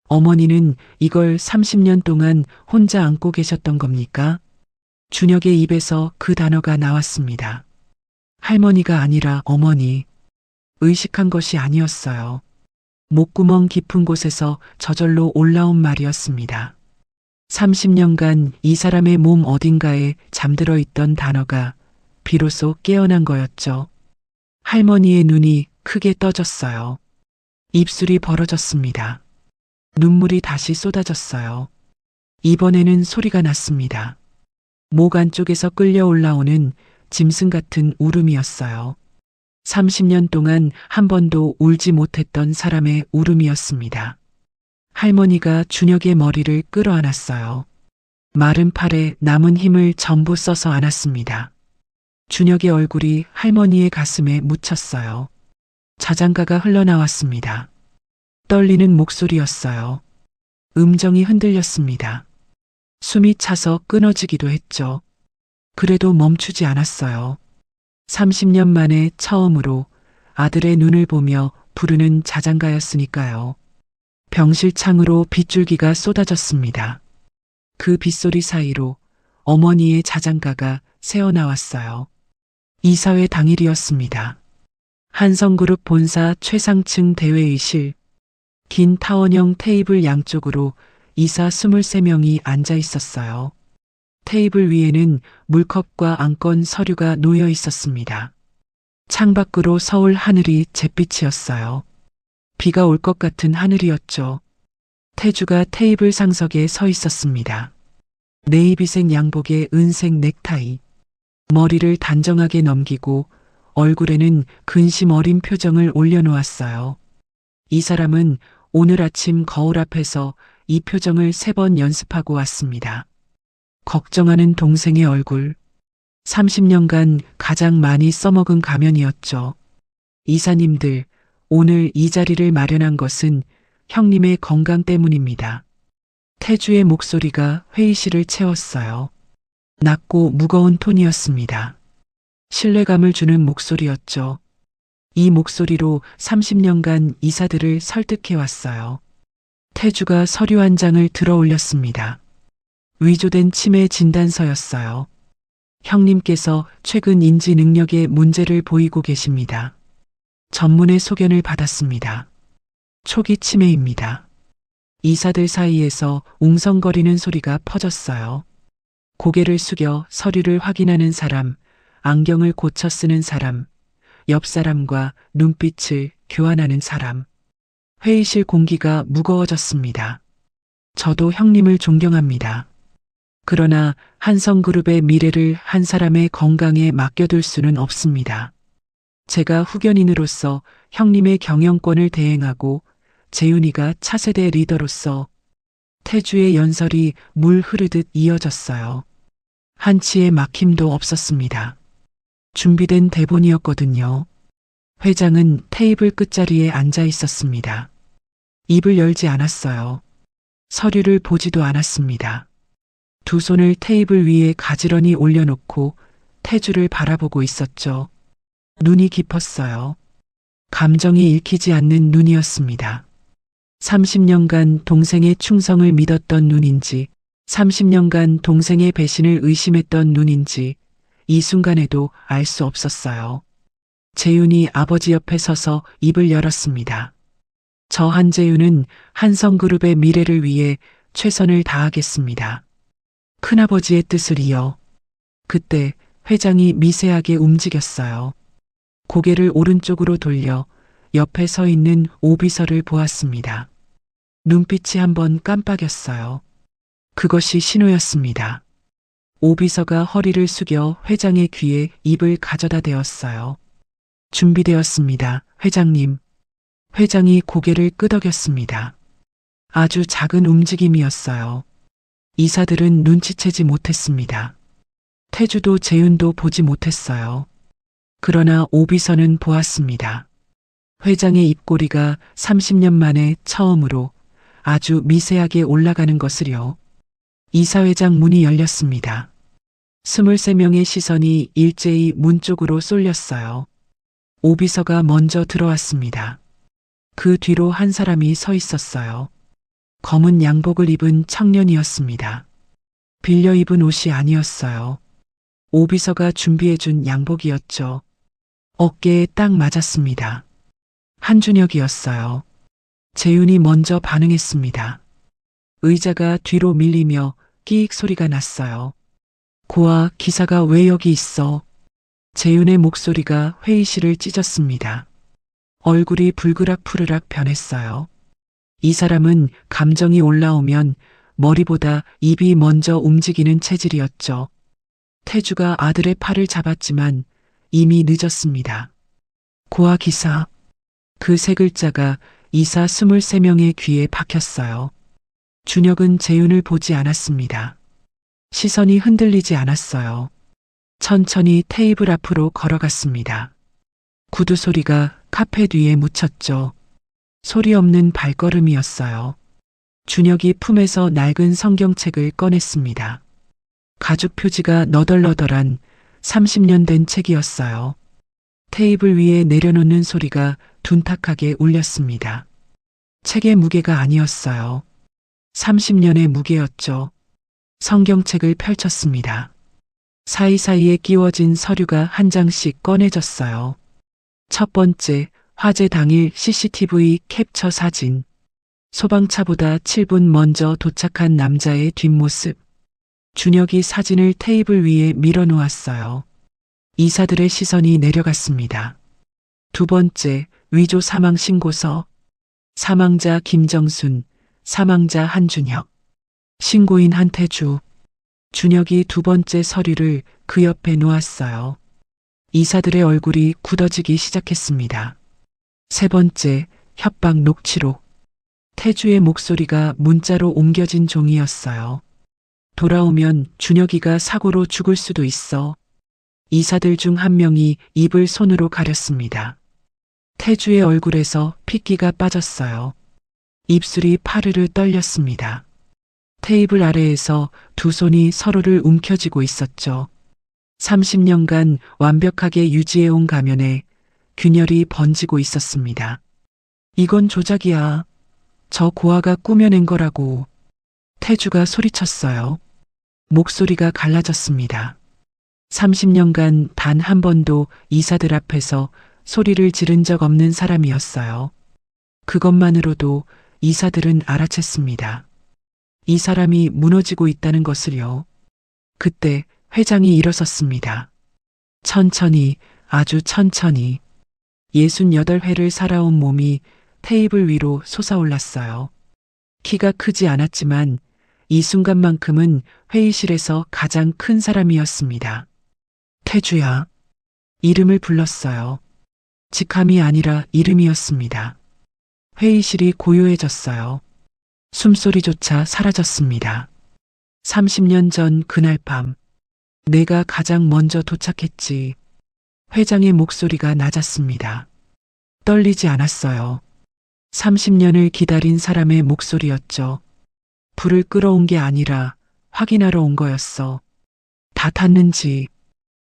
어머니는 이걸 30년 동안 혼자 안고 계셨던 겁니까? 준혁의 입에서 그 단어가 나왔습니다. 할머니가 아니라 어머니. 의식한 것이 아니었어요. 목구멍 깊은 곳에서 저절로 올라온 말이었습니다. 30년간 이 사람의 몸 어딘가에 잠들어 있던 단어가 비로소 깨어난 거였죠. 할머니의 눈이 크게 떠졌어요. 입술이 벌어졌습니다. 눈물이 다시 쏟아졌어요. 이번에는 소리가 났습니다. 목 안쪽에서 끌려 올라오는 짐승 같은 울음이었어요. 30년 동안 한 번도 울지 못했던 사람의 울음이었습니다. 할머니가 준혁의 머리를 끌어안았어요. 마른 팔에 남은 힘을 전부 써서 안았습니다. 준혁의 얼굴이 할머니의 가슴에 묻혔어요. 자장가가 흘러나왔습니다. 떨리는 목소리였어요. 음정이 흔들렸습니다. 숨이 차서 끊어지기도 했죠. 그래도 멈추지 않았어요. 30년 만에 처음으로 아들의 눈을 보며 부르는 자장가였으니까요. 병실 창으로 빗줄기가 쏟아졌습니다. 그 빗소리 사이로 어머니의 자장가가 새어나왔어요. 이사회 당일이었습니다. 한성그룹 본사 최상층 대회의실, 긴 타원형 테이블 양쪽으로 이사 23명이 앉아 있었어요. 테이블 위에는 물컵과 안건 서류가 놓여 있었습니다. 창밖으로 서울 하늘이 잿빛이었어요. 비가 올 것 같은 하늘이었죠. 태주가 테이블 상석에 서 있었습니다. 네이비색 양복에 은색 넥타이, 머리를 단정하게 넘기고 얼굴에는 근심 어린 표정을 올려놓았어요. 이 사람은 오늘 아침 거울 앞에서 이 표정을 3번 연습하고 왔습니다. 걱정하는 동생의 얼굴, 30년간 가장 많이 써먹은 가면이었죠. 이사님들, 오늘 이 자리를 마련한 것은 형님의 건강 때문입니다. 태주의 목소리가 회의실을 채웠어요. 낮고 무거운 톤이었습니다. 신뢰감을 주는 목소리였죠. 이 목소리로 30년간 이사들을 설득해왔어요. 태주가 서류 한 장을 들어 올렸습니다. 위조된 치매 진단서였어요. 형님께서 최근 인지 능력에 문제를 보이고 계십니다. 전문의 소견을 받았습니다. 초기 치매입니다. 이사들 사이에서 웅성거리는 소리가 퍼졌어요. 고개를 숙여 서류를 확인하는 사람, 안경을 고쳐 쓰는 사람, 옆 사람과 눈빛을 교환하는 사람. 회의실 공기가 무거워졌습니다. 저도 형님을 존경합니다. 그러나 한성그룹의 미래를 한 사람의 건강에 맡겨둘 수는 없습니다. 제가 후견인으로서 형님의 경영권을 대행하고 재윤이가 차세대 리더로서 태주의 연설이 물 흐르듯 이어졌어요. 한치의 막힘도 없었습니다. 준비된 대본이었거든요. 회장은 테이블 끝자리에 앉아 있었습니다. 입을 열지 않았어요. 서류를 보지도 않았습니다. 두 손을 테이블 위에 가지런히 올려놓고 태주를 바라보고 있었죠. 눈이 깊었어요. 감정이 읽히지 않는 눈이었습니다. 30년간 동생의 충성을 믿었던 눈인지, 30년간 동생의 배신을 의심했던 눈인지, 이 순간에도 알 수 없었어요. 재윤이 아버지 옆에 서서 입을 열었습니다. 저 한재윤은 한성그룹의 미래를 위해 최선을 다하겠습니다. 큰아버지의 뜻을 이어. 그때 회장이 미세하게 움직였어요. 고개를 오른쪽으로 돌려 옆에 서 있는 오비서를 보았습니다. 눈빛이 한번 깜빡였어요. 그것이 신호였습니다. 오비서가 허리를 숙여 회장의 귀에 입을 가져다 대었어요. 준비되었습니다, 회장님. 회장이 고개를 끄덕였습니다. 아주 작은 움직임이었어요. 이사들은 눈치채지 못했습니다. 태주도 재윤도 보지 못했어요. 그러나 오비서는 보았습니다. 회장의 입꼬리가 30년 만에 처음으로 아주 미세하게 올라가는 것을요. 이사회장 문이 열렸습니다. 23명의 시선이 일제히 문 쪽으로 쏠렸어요. 오비서가 먼저 들어왔습니다. 그 뒤로 한 사람이 서 있었어요. 검은 양복을 입은 청년이었습니다. 빌려 입은 옷이 아니었어요. 오비서가 준비해준 양복이었죠. 어깨에 딱 맞았습니다. 한준혁이었어요. 재윤이 먼저 반응했습니다. 의자가 뒤로 밀리며 끼익 소리가 났어요. 고아, 기사가 왜 여기 있어? 재윤의 목소리가 회의실을 찢었습니다. 얼굴이 불그락 푸르락 변했어요. 이 사람은 감정이 올라오면 머리보다 입이 먼저 움직이는 체질이었죠. 태주가 아들의 팔을 잡았지만 이미 늦었습니다. 고아 기사. 그 세 글자가 이사 23명의 귀에 박혔어요. 준혁은 재윤을 보지 않았습니다. 시선이 흔들리지 않았어요. 천천히 테이블 앞으로 걸어갔습니다. 구두 소리가 카페 뒤에 묻혔죠. 소리 없는 발걸음이었어요. 준혁이 품에서 낡은 성경책을 꺼냈습니다. 가죽 표지가 너덜너덜한 30년 된 책이었어요. 테이블 위에 내려놓는 소리가 둔탁하게 울렸습니다. 책의 무게가 아니었어요. 30년의 무게였죠. 성경책을 펼쳤습니다. 사이사이에 끼워진 서류가 한 장씩 꺼내졌어요. 첫 번째, 화재 당일 CCTV 캡처 사진. 소방차보다 7분 먼저 도착한 남자의 뒷모습. 준혁이 사진을 테이블 위에 밀어놓았어요. 이사들의 시선이 내려갔습니다. 두 번째, 위조 사망 신고서. 사망자 김정순, 사망자 한준혁. 신고인 한태주. 준혁이 두 번째 서류를 그 옆에 놓았어요. 이사들의 얼굴이 굳어지기 시작했습니다. 세 번째, 협박 녹취록. 태주의 목소리가 문자로 옮겨진 종이였어요. 돌아오면 준혁이가 사고로 죽을 수도 있어. 이사들 중 한 명이 입을 손으로 가렸습니다. 태주의 얼굴에서 핏기가 빠졌어요. 입술이 파르르 떨렸습니다. 테이블 아래에서 두 손이 서로를 움켜쥐고 있었죠. 30년간 완벽하게 유지해온 가면에 균열이 번지고 있었습니다. 이건 조작이야. 저 고아가 꾸며낸 거라고. 태주가 소리쳤어요. 목소리가 갈라졌습니다. 30년간 단 한 번도 이사들 앞에서 소리를 지른 적 없는 사람이었어요. 그것만으로도 이사들은 알아챘습니다. 이 사람이 무너지고 있다는 것을요. 그때 회장이 일어섰습니다. 천천히, 아주 천천히. 68회를 살아온 몸이 테이블 위로 솟아올랐어요. 키가 크지 않았지만 이 순간만큼은 회의실에서 가장 큰 사람이었습니다. 태주야. 이름을 불렀어요. 직함이 아니라 이름이었습니다. 회의실이 고요해졌어요. 숨소리조차 사라졌습니다. 30년 전 그날 밤, 내가 가장 먼저 도착했지. 회장의 목소리가 낮았습니다. 떨리지 않았어요. 30년을 기다린 사람의 목소리였죠. 불을 끌어온 게 아니라 확인하러 온 거였어. 다 탔는지.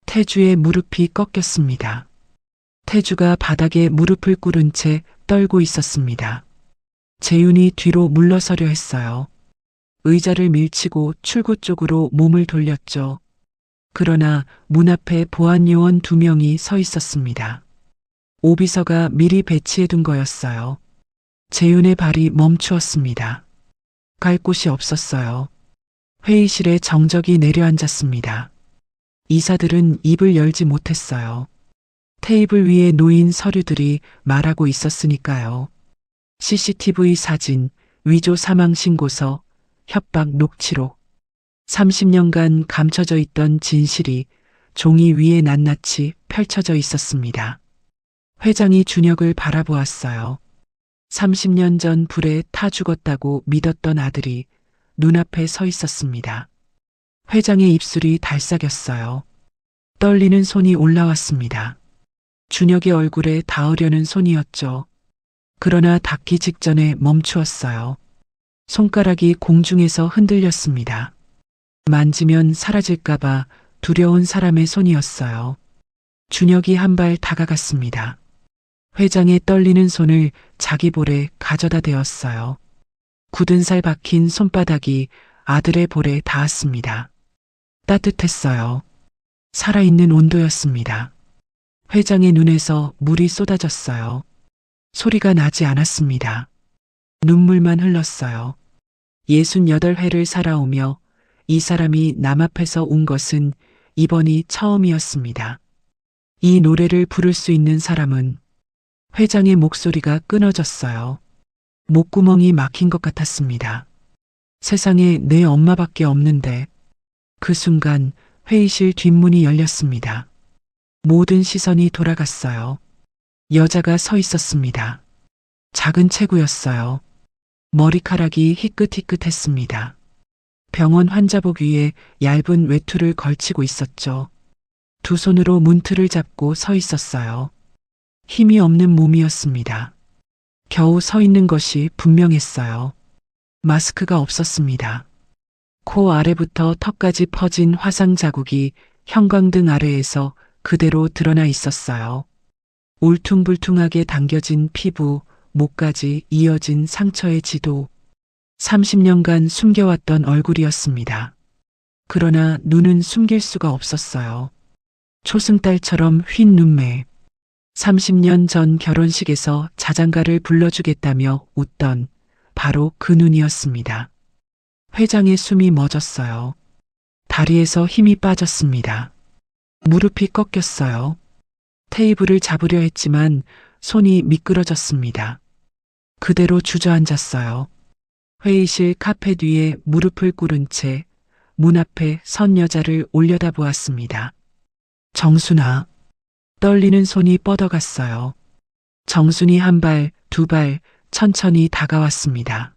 태주의 무릎이 꺾였습니다. 태주가 바닥에 무릎을 꿇은 채 떨고 있었습니다. 재윤이 뒤로 물러서려 했어요. 의자를 밀치고 출구 쪽으로 몸을 돌렸죠. 그러나 문 앞에 보안 요원 2명이 서 있었습니다. 오비서가 미리 배치해둔 거였어요. 재윤의 발이 멈추었습니다. 갈 곳이 없었어요. 회의실에 정적이 내려앉았습니다. 이사들은 입을 열지 못했어요. 테이블 위에 놓인 서류들이 말하고 있었으니까요. CCTV 사진, 위조 사망 신고서, 협박 녹취록. 30년간 감춰져 있던 진실이 종이 위에 낱낱이 펼쳐져 있었습니다. 회장이 준혁을 바라보았어요. 30년 전 불에 타 죽었다고 믿었던 아들이 눈앞에 서 있었습니다. 회장의 입술이 달싹였어요. 떨리는 손이 올라왔습니다. 준혁의 얼굴에 닿으려는 손이었죠. 그러나 닿기 직전에 멈추었어요. 손가락이 공중에서 흔들렸습니다. 만지면 사라질까봐 두려운 사람의 손이었어요. 준혁이 한 발 다가갔습니다. 회장의 떨리는 손을 자기 볼에 가져다 대었어요. 굳은 살 박힌 손바닥이 아들의 볼에 닿았습니다. 따뜻했어요. 살아있는 온도였습니다. 회장의 눈에서 물이 쏟아졌어요. 소리가 나지 않았습니다. 눈물만 흘렀어요. 68회를 살아오며 이 사람이 남 앞에서 운 것은 이번이 처음이었습니다. 이 노래를 부를 수 있는 사람은. 회장의 목소리가 끊어졌어요. 목구멍이 막힌 것 같았습니다. 세상에 내 엄마밖에 없는데. 그 순간 회의실 뒷문이 열렸습니다. 모든 시선이 돌아갔어요. 여자가 서 있었습니다. 작은 체구였어요. 머리카락이 희끗희끗했습니다. 병원 환자복 위에 얇은 외투를 걸치고 있었죠. 두 손으로 문틀을 잡고 서 있었어요. 힘이 없는 몸이었습니다. 겨우 서 있는 것이 분명했어요. 마스크가 없었습니다. 코 아래부터 턱까지 퍼진 화상 자국이 형광등 아래에서 그대로 드러나 있었어요. 울퉁불퉁하게 당겨진 피부, 목까지 이어진 상처의 지도. 30년간 숨겨왔던 얼굴이었습니다. 그러나 눈은 숨길 수가 없었어요. 초승달처럼 흰 눈매. 30년 전 결혼식에서 자장가를 불러주겠다며 웃던 바로 그 눈이었습니다. 회장의 숨이 멎었어요. 다리에서 힘이 빠졌습니다. 무릎이 꺾였어요. 테이블을 잡으려 했지만 손이 미끄러졌습니다. 그대로 주저앉았어요. 회의실 카페 뒤에 무릎을 꿇은 채 문 앞에 선 여자를 올려다보았습니다. 정순아. 떨리는 손이 뻗어갔어요. 정순이 한 발, 두 발 천천히 다가왔습니다.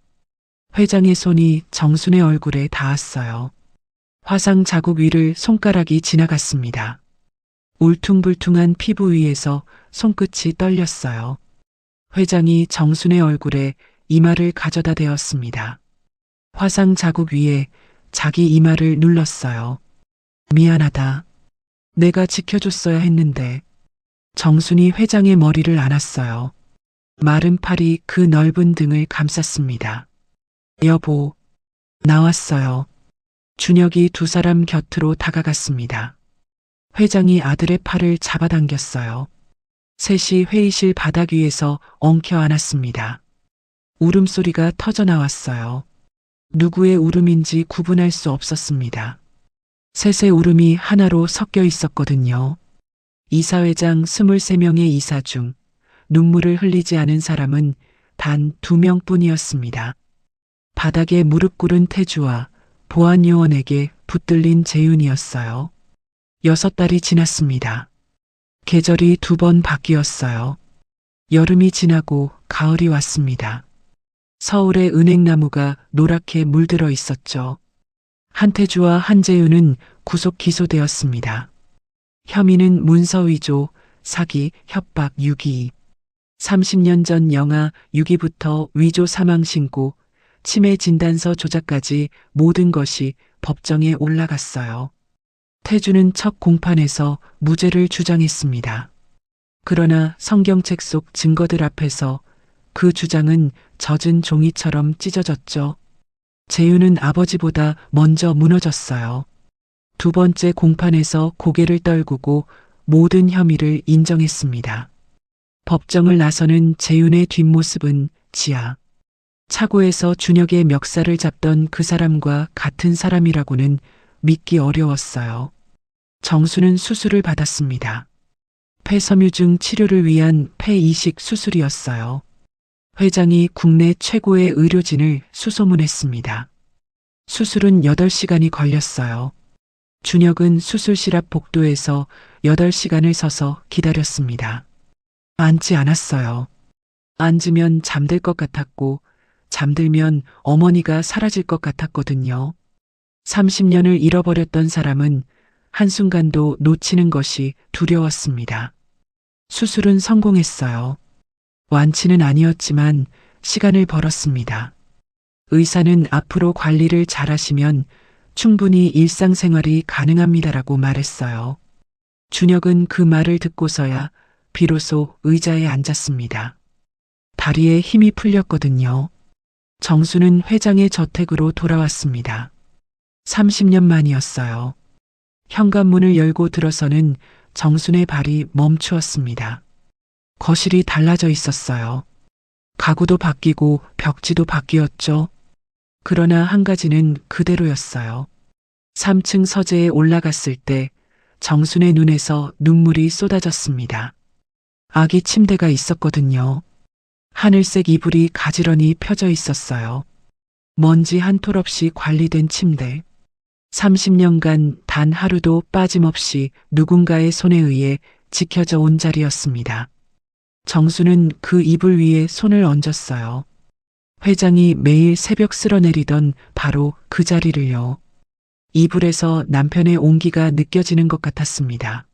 회장의 손이 정순의 얼굴에 닿았어요. 화상 자국 위를 손가락이 지나갔습니다. 울퉁불퉁한 피부 위에서 손끝이 떨렸어요. 회장이 정순의 얼굴에 이마를 가져다 대었습니다. 화상 자국 위에 자기 이마를 눌렀어요. 미안하다. 내가 지켜줬어야 했는데. 정순이 회장의 머리를 안았어요. 마른 팔이 그 넓은 등을 감쌌습니다. 여보, 나왔어요. 준혁이 두 사람 곁으로 다가갔습니다. 회장이 아들의 팔을 잡아당겼어요. 셋이 회의실 바닥 위에서 엉켜 안았습니다. 울음소리가 터져 나왔어요. 누구의 울음인지 구분할 수 없었습니다. 셋의 울음이 하나로 섞여 있었거든요. 이사회장 23명의 이사 중 눈물을 흘리지 않은 사람은 단 2명뿐이었습니다. 바닥에 무릎 꿇은 태주와 보안요원에게 붙들린 재윤이었어요. 6달이 지났습니다. 계절이 2번 바뀌었어요. 여름이 지나고 가을이 왔습니다. 서울의 은행나무가 노랗게 물들어 있었죠. 한태주와 한재윤은 구속 기소되었습니다. 혐의는 문서 위조, 사기, 협박, 유기. 30년 전 영하 6위부터 위조 사망 신고, 치매 진단서 조작까지 모든 것이 법정에 올라갔어요. 태주는 첫 공판에서 무죄를 주장했습니다. 그러나 성경책 속 증거들 앞에서 그 주장은 젖은 종이처럼 찢어졌죠. 재윤은 아버지보다 먼저 무너졌어요. 두 번째 공판에서 고개를 떨구고 모든 혐의를 인정했습니다. 법정을 나서는 재윤의 뒷모습은 지하. 차고에서 준혁의 멱살을 잡던 그 사람과 같은 사람이라고는 믿기 어려웠어요. 정수는 수술을 받았습니다. 폐섬유증 치료를 위한 폐이식 수술이었어요. 회장이 국내 최고의 의료진을 수소문했습니다. 수술은 8시간이 걸렸어요. 준혁은 수술실 앞 복도에서 8시간을 서서 기다렸습니다. 앉지 않았어요. 앉으면 잠들 것 같았고 잠들면 어머니가 사라질 것 같았거든요. 30년을 잃어버렸던 사람은 한순간도 놓치는 것이 두려웠습니다. 수술은 성공했어요. 완치는 아니었지만 시간을 벌었습니다. 의사는 앞으로 관리를 잘하시면 충분히 일상생활이 가능합니다라고 말했어요. 준혁은 그 말을 듣고서야 비로소 의자에 앉았습니다. 다리에 힘이 풀렸거든요. 정수는 회장의 저택으로 돌아왔습니다. 30년 만이었어요. 현관문을 열고 들어서는 정순의 발이 멈추었습니다. 거실이 달라져 있었어요. 가구도 바뀌고 벽지도 바뀌었죠. 그러나 한 가지는 그대로였어요. 3층 서재에 올라갔을 때 정순의 눈에서 눈물이 쏟아졌습니다. 아기 침대가 있었거든요. 하늘색 이불이 가지런히 펴져 있었어요. 먼지 한 톨 없이 관리된 침대. 30년간 단 하루도 빠짐없이 누군가의 손에 의해 지켜져 온 자리였습니다. 정수는 그 이불 위에 손을 얹었어요. 회장이 매일 새벽 쓸어내리던 바로 그 자리를요. 이불에서 남편의 온기가 느껴지는 것 같았습니다.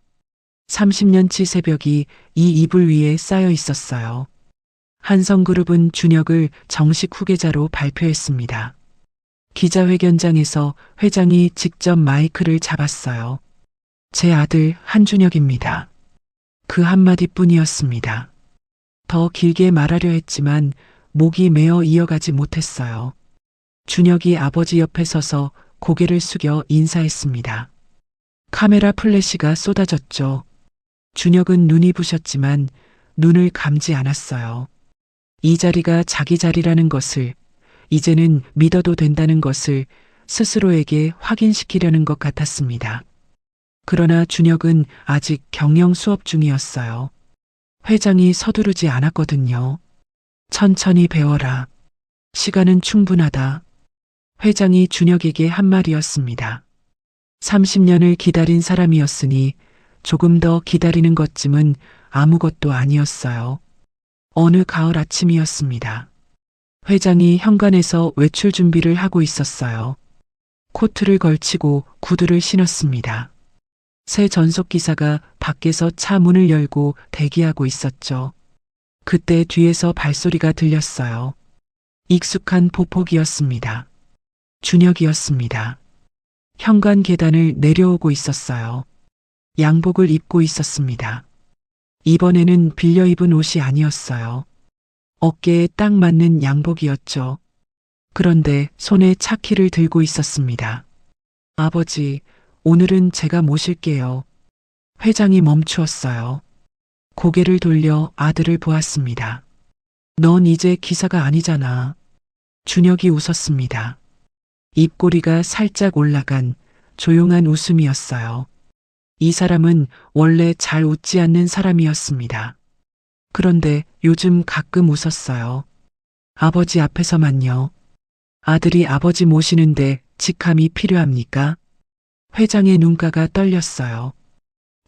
30년치 새벽이 이 이불 위에 쌓여 있었어요. 한성그룹은 준혁을 정식 후계자로 발표했습니다. 기자회견장에서 회장이 직접 마이크를 잡았어요. 제 아들 한준혁입니다. 그 한마디뿐이었습니다. 더 길게 말하려 했지만 목이 메어 이어가지 못했어요. 준혁이 아버지 옆에 서서 고개를 숙여 인사했습니다. 카메라 플래시가 쏟아졌죠. 준혁은 눈이 부셨지만 눈을 감지 않았어요. 이 자리가 자기 자리라는 것을, 이제는 믿어도 된다는 것을 스스로에게 확인시키려는 것 같았습니다. 그러나 준혁은 아직 경영 수업 중이었어요. 회장이 서두르지 않았거든요. 천천히 배워라. 시간은 충분하다. 회장이 준혁에게 한 말이었습니다. 30년을 기다린 사람이었으니 조금 더 기다리는 것쯤은 아무것도 아니었어요. 어느 가을 아침이었습니다. 회장이 현관에서 외출 준비를 하고 있었어요. 코트를 걸치고 구두를 신었습니다. 새 전속기사가 밖에서 차 문을 열고 대기하고 있었죠. 그때 뒤에서 발소리가 들렸어요. 익숙한 보폭이었습니다. 준혁이었습니다. 현관 계단을 내려오고 있었어요. 양복을 입고 있었습니다. 이번에는 빌려 입은 옷이 아니었어요. 어깨에 딱 맞는 양복이었죠. 그런데 손에 차키를 들고 있었습니다. 아버지, 오늘은 제가 모실게요. 회장이 멈추었어요. 고개를 돌려 아들을 보았습니다. 넌 이제 기사가 아니잖아. 준혁이 웃었습니다. 입꼬리가 살짝 올라간 조용한 웃음이었어요. 이 사람은 원래 잘 웃지 않는 사람이었습니다. 그런데 요즘 가끔 웃었어요. 아버지 앞에서만요. 아들이 아버지 모시는데 직함이 필요합니까? 회장의 눈가가 떨렸어요.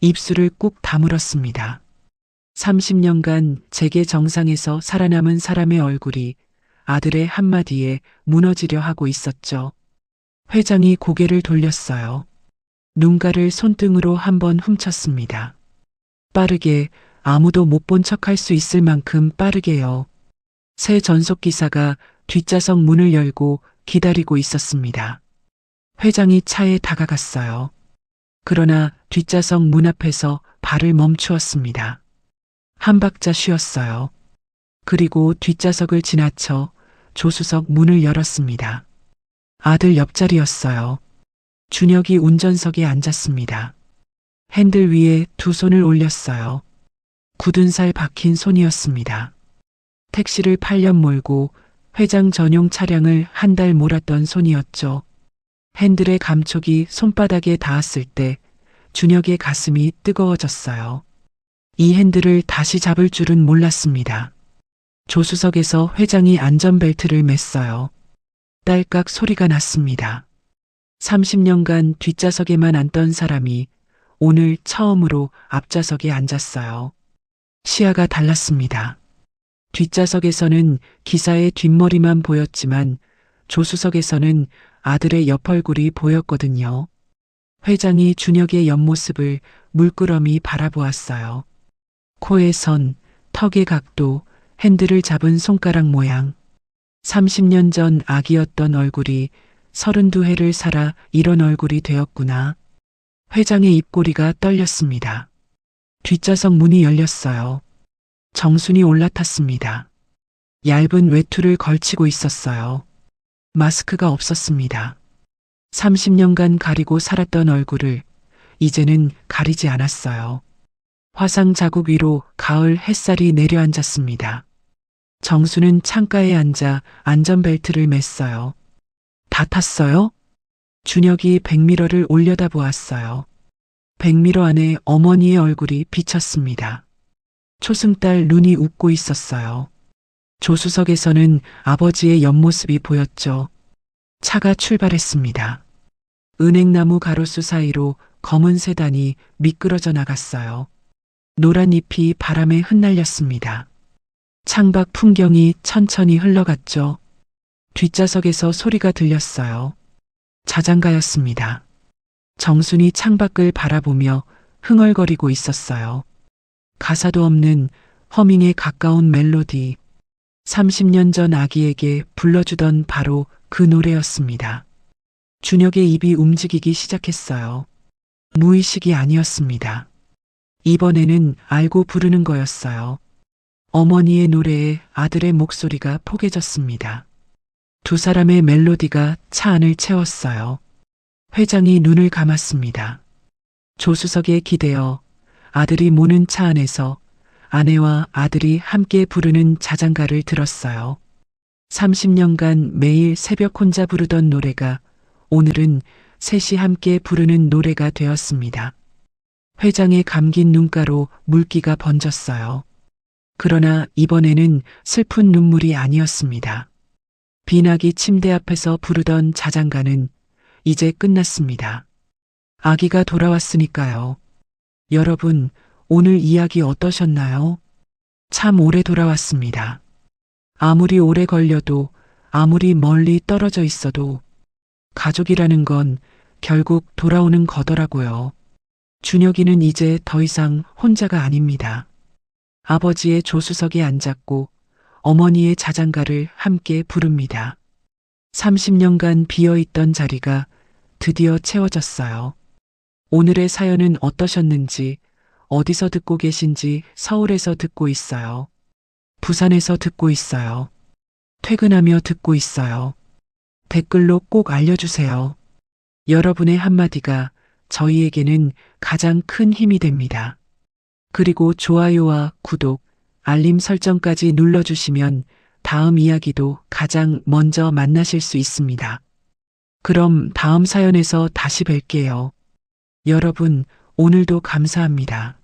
입술을 꾹 다물었습니다. 30년간 재계 정상에서 살아남은 사람의 얼굴이 아들의 한마디에 무너지려 하고 있었죠. 회장이 고개를 돌렸어요. 눈가를 손등으로 한번 훔쳤습니다. 빠르게, 아무도 못 본 척할 수 있을 만큼 빠르게요. 새 전속기사가 뒷좌석 문을 열고 기다리고 있었습니다. 회장이 차에 다가갔어요. 그러나 뒷좌석 문 앞에서 발을 멈추었습니다. 한 박자 쉬었어요. 그리고 뒷좌석을 지나쳐 조수석 문을 열었습니다. 아들 옆자리였어요. 준혁이 운전석에 앉았습니다. 핸들 위에 두 손을 올렸어요. 굳은 살 박힌 손이었습니다. 택시를 8년 몰고 회장 전용 차량을 한 달 몰았던 손이었죠. 핸들의 감촉이 손바닥에 닿았을 때 준혁의 가슴이 뜨거워졌어요. 이 핸들을 다시 잡을 줄은 몰랐습니다. 조수석에서 회장이 안전벨트를 맸어요. 딸깍 소리가 났습니다. 30년간 뒷좌석에만 앉던 사람이 오늘 처음으로 앞좌석에 앉았어요. 시야가 달랐습니다. 뒷좌석에서는 기사의 뒷머리만 보였지만 조수석에서는 아들의 옆얼굴이 보였거든요. 회장이 준혁의 옆모습을 물끄러미 바라보았어요. 코의 선, 턱의 각도, 핸들을 잡은 손가락 모양. 30년 전 아기였던 얼굴이 32해를 살아 이런 얼굴이 되었구나. 회장의 입꼬리가 떨렸습니다. 뒷좌석 문이 열렸어요. 정순이 올라탔습니다. 얇은 외투를 걸치고 있었어요. 마스크가 없었습니다. 30년간 가리고 살았던 얼굴을 이제는 가리지 않았어요. 화상 자국 위로 가을 햇살이 내려앉았습니다. 정수는 창가에 앉아 안전벨트를 맸어요. 다 탔어요? 준혁이 백미러를 올려다보았어요. 백미러 안에 어머니의 얼굴이 비쳤습니다. 초승달 눈이 웃고 있었어요. 조수석에서는 아버지의 옆모습이 보였죠. 차가 출발했습니다. 은행나무 가로수 사이로 검은 세단이 미끄러져 나갔어요. 노란 잎이 바람에 흩날렸습니다. 창밖 풍경이 천천히 흘러갔죠. 뒷좌석에서 소리가 들렸어요. 자장가였습니다. 정순이 창밖을 바라보며 흥얼거리고 있었어요. 가사도 없는 허밍에 가까운 멜로디. 30년 전 아기에게 불러주던 바로 그 노래였습니다. 준혁의 입이 움직이기 시작했어요. 무의식이 아니었습니다. 이번에는 알고 부르는 거였어요. 어머니의 노래에 아들의 목소리가 포개졌습니다. 두 사람의 멜로디가 차 안을 채웠어요. 회장이 눈을 감았습니다. 조수석에 기대어 아들이 모는 차 안에서 아내와 아들이 함께 부르는 자장가를 들었어요. 30년간 매일 새벽 혼자 부르던 노래가 오늘은 셋이 함께 부르는 노래가 되었습니다. 회장의 감긴 눈가로 물기가 번졌어요. 그러나 이번에는 슬픈 눈물이 아니었습니다. 비나기 침대 앞에서 부르던 자장가는 이제 끝났습니다. 아기가 돌아왔으니까요. 여러분, 오늘 이야기 어떠셨나요? 참 오래 돌아왔습니다. 아무리 오래 걸려도, 아무리 멀리 떨어져 있어도 가족이라는 건 결국 돌아오는 거더라고요. 준혁이는 이제 더 이상 혼자가 아닙니다. 아버지의 조수석에 앉았고 어머니의 자장가를 함께 부릅니다. 30년간 비어있던 자리가 드디어 채워졌어요. 오늘의 사연은 어떠셨는지, 어디서 듣고 계신지 서울에서 듣고 있어요. 부산에서 듣고 있어요. 퇴근하며 듣고 있어요. 댓글로 꼭 알려주세요. 여러분의 한마디가 저희에게는 가장 큰 힘이 됩니다. 그리고 좋아요와 구독, 알림 설정까지 눌러주시면 다음 이야기도 가장 먼저 만나실 수 있습니다. 그럼 다음 사연에서 다시 뵐게요. 여러분, 오늘도 감사합니다.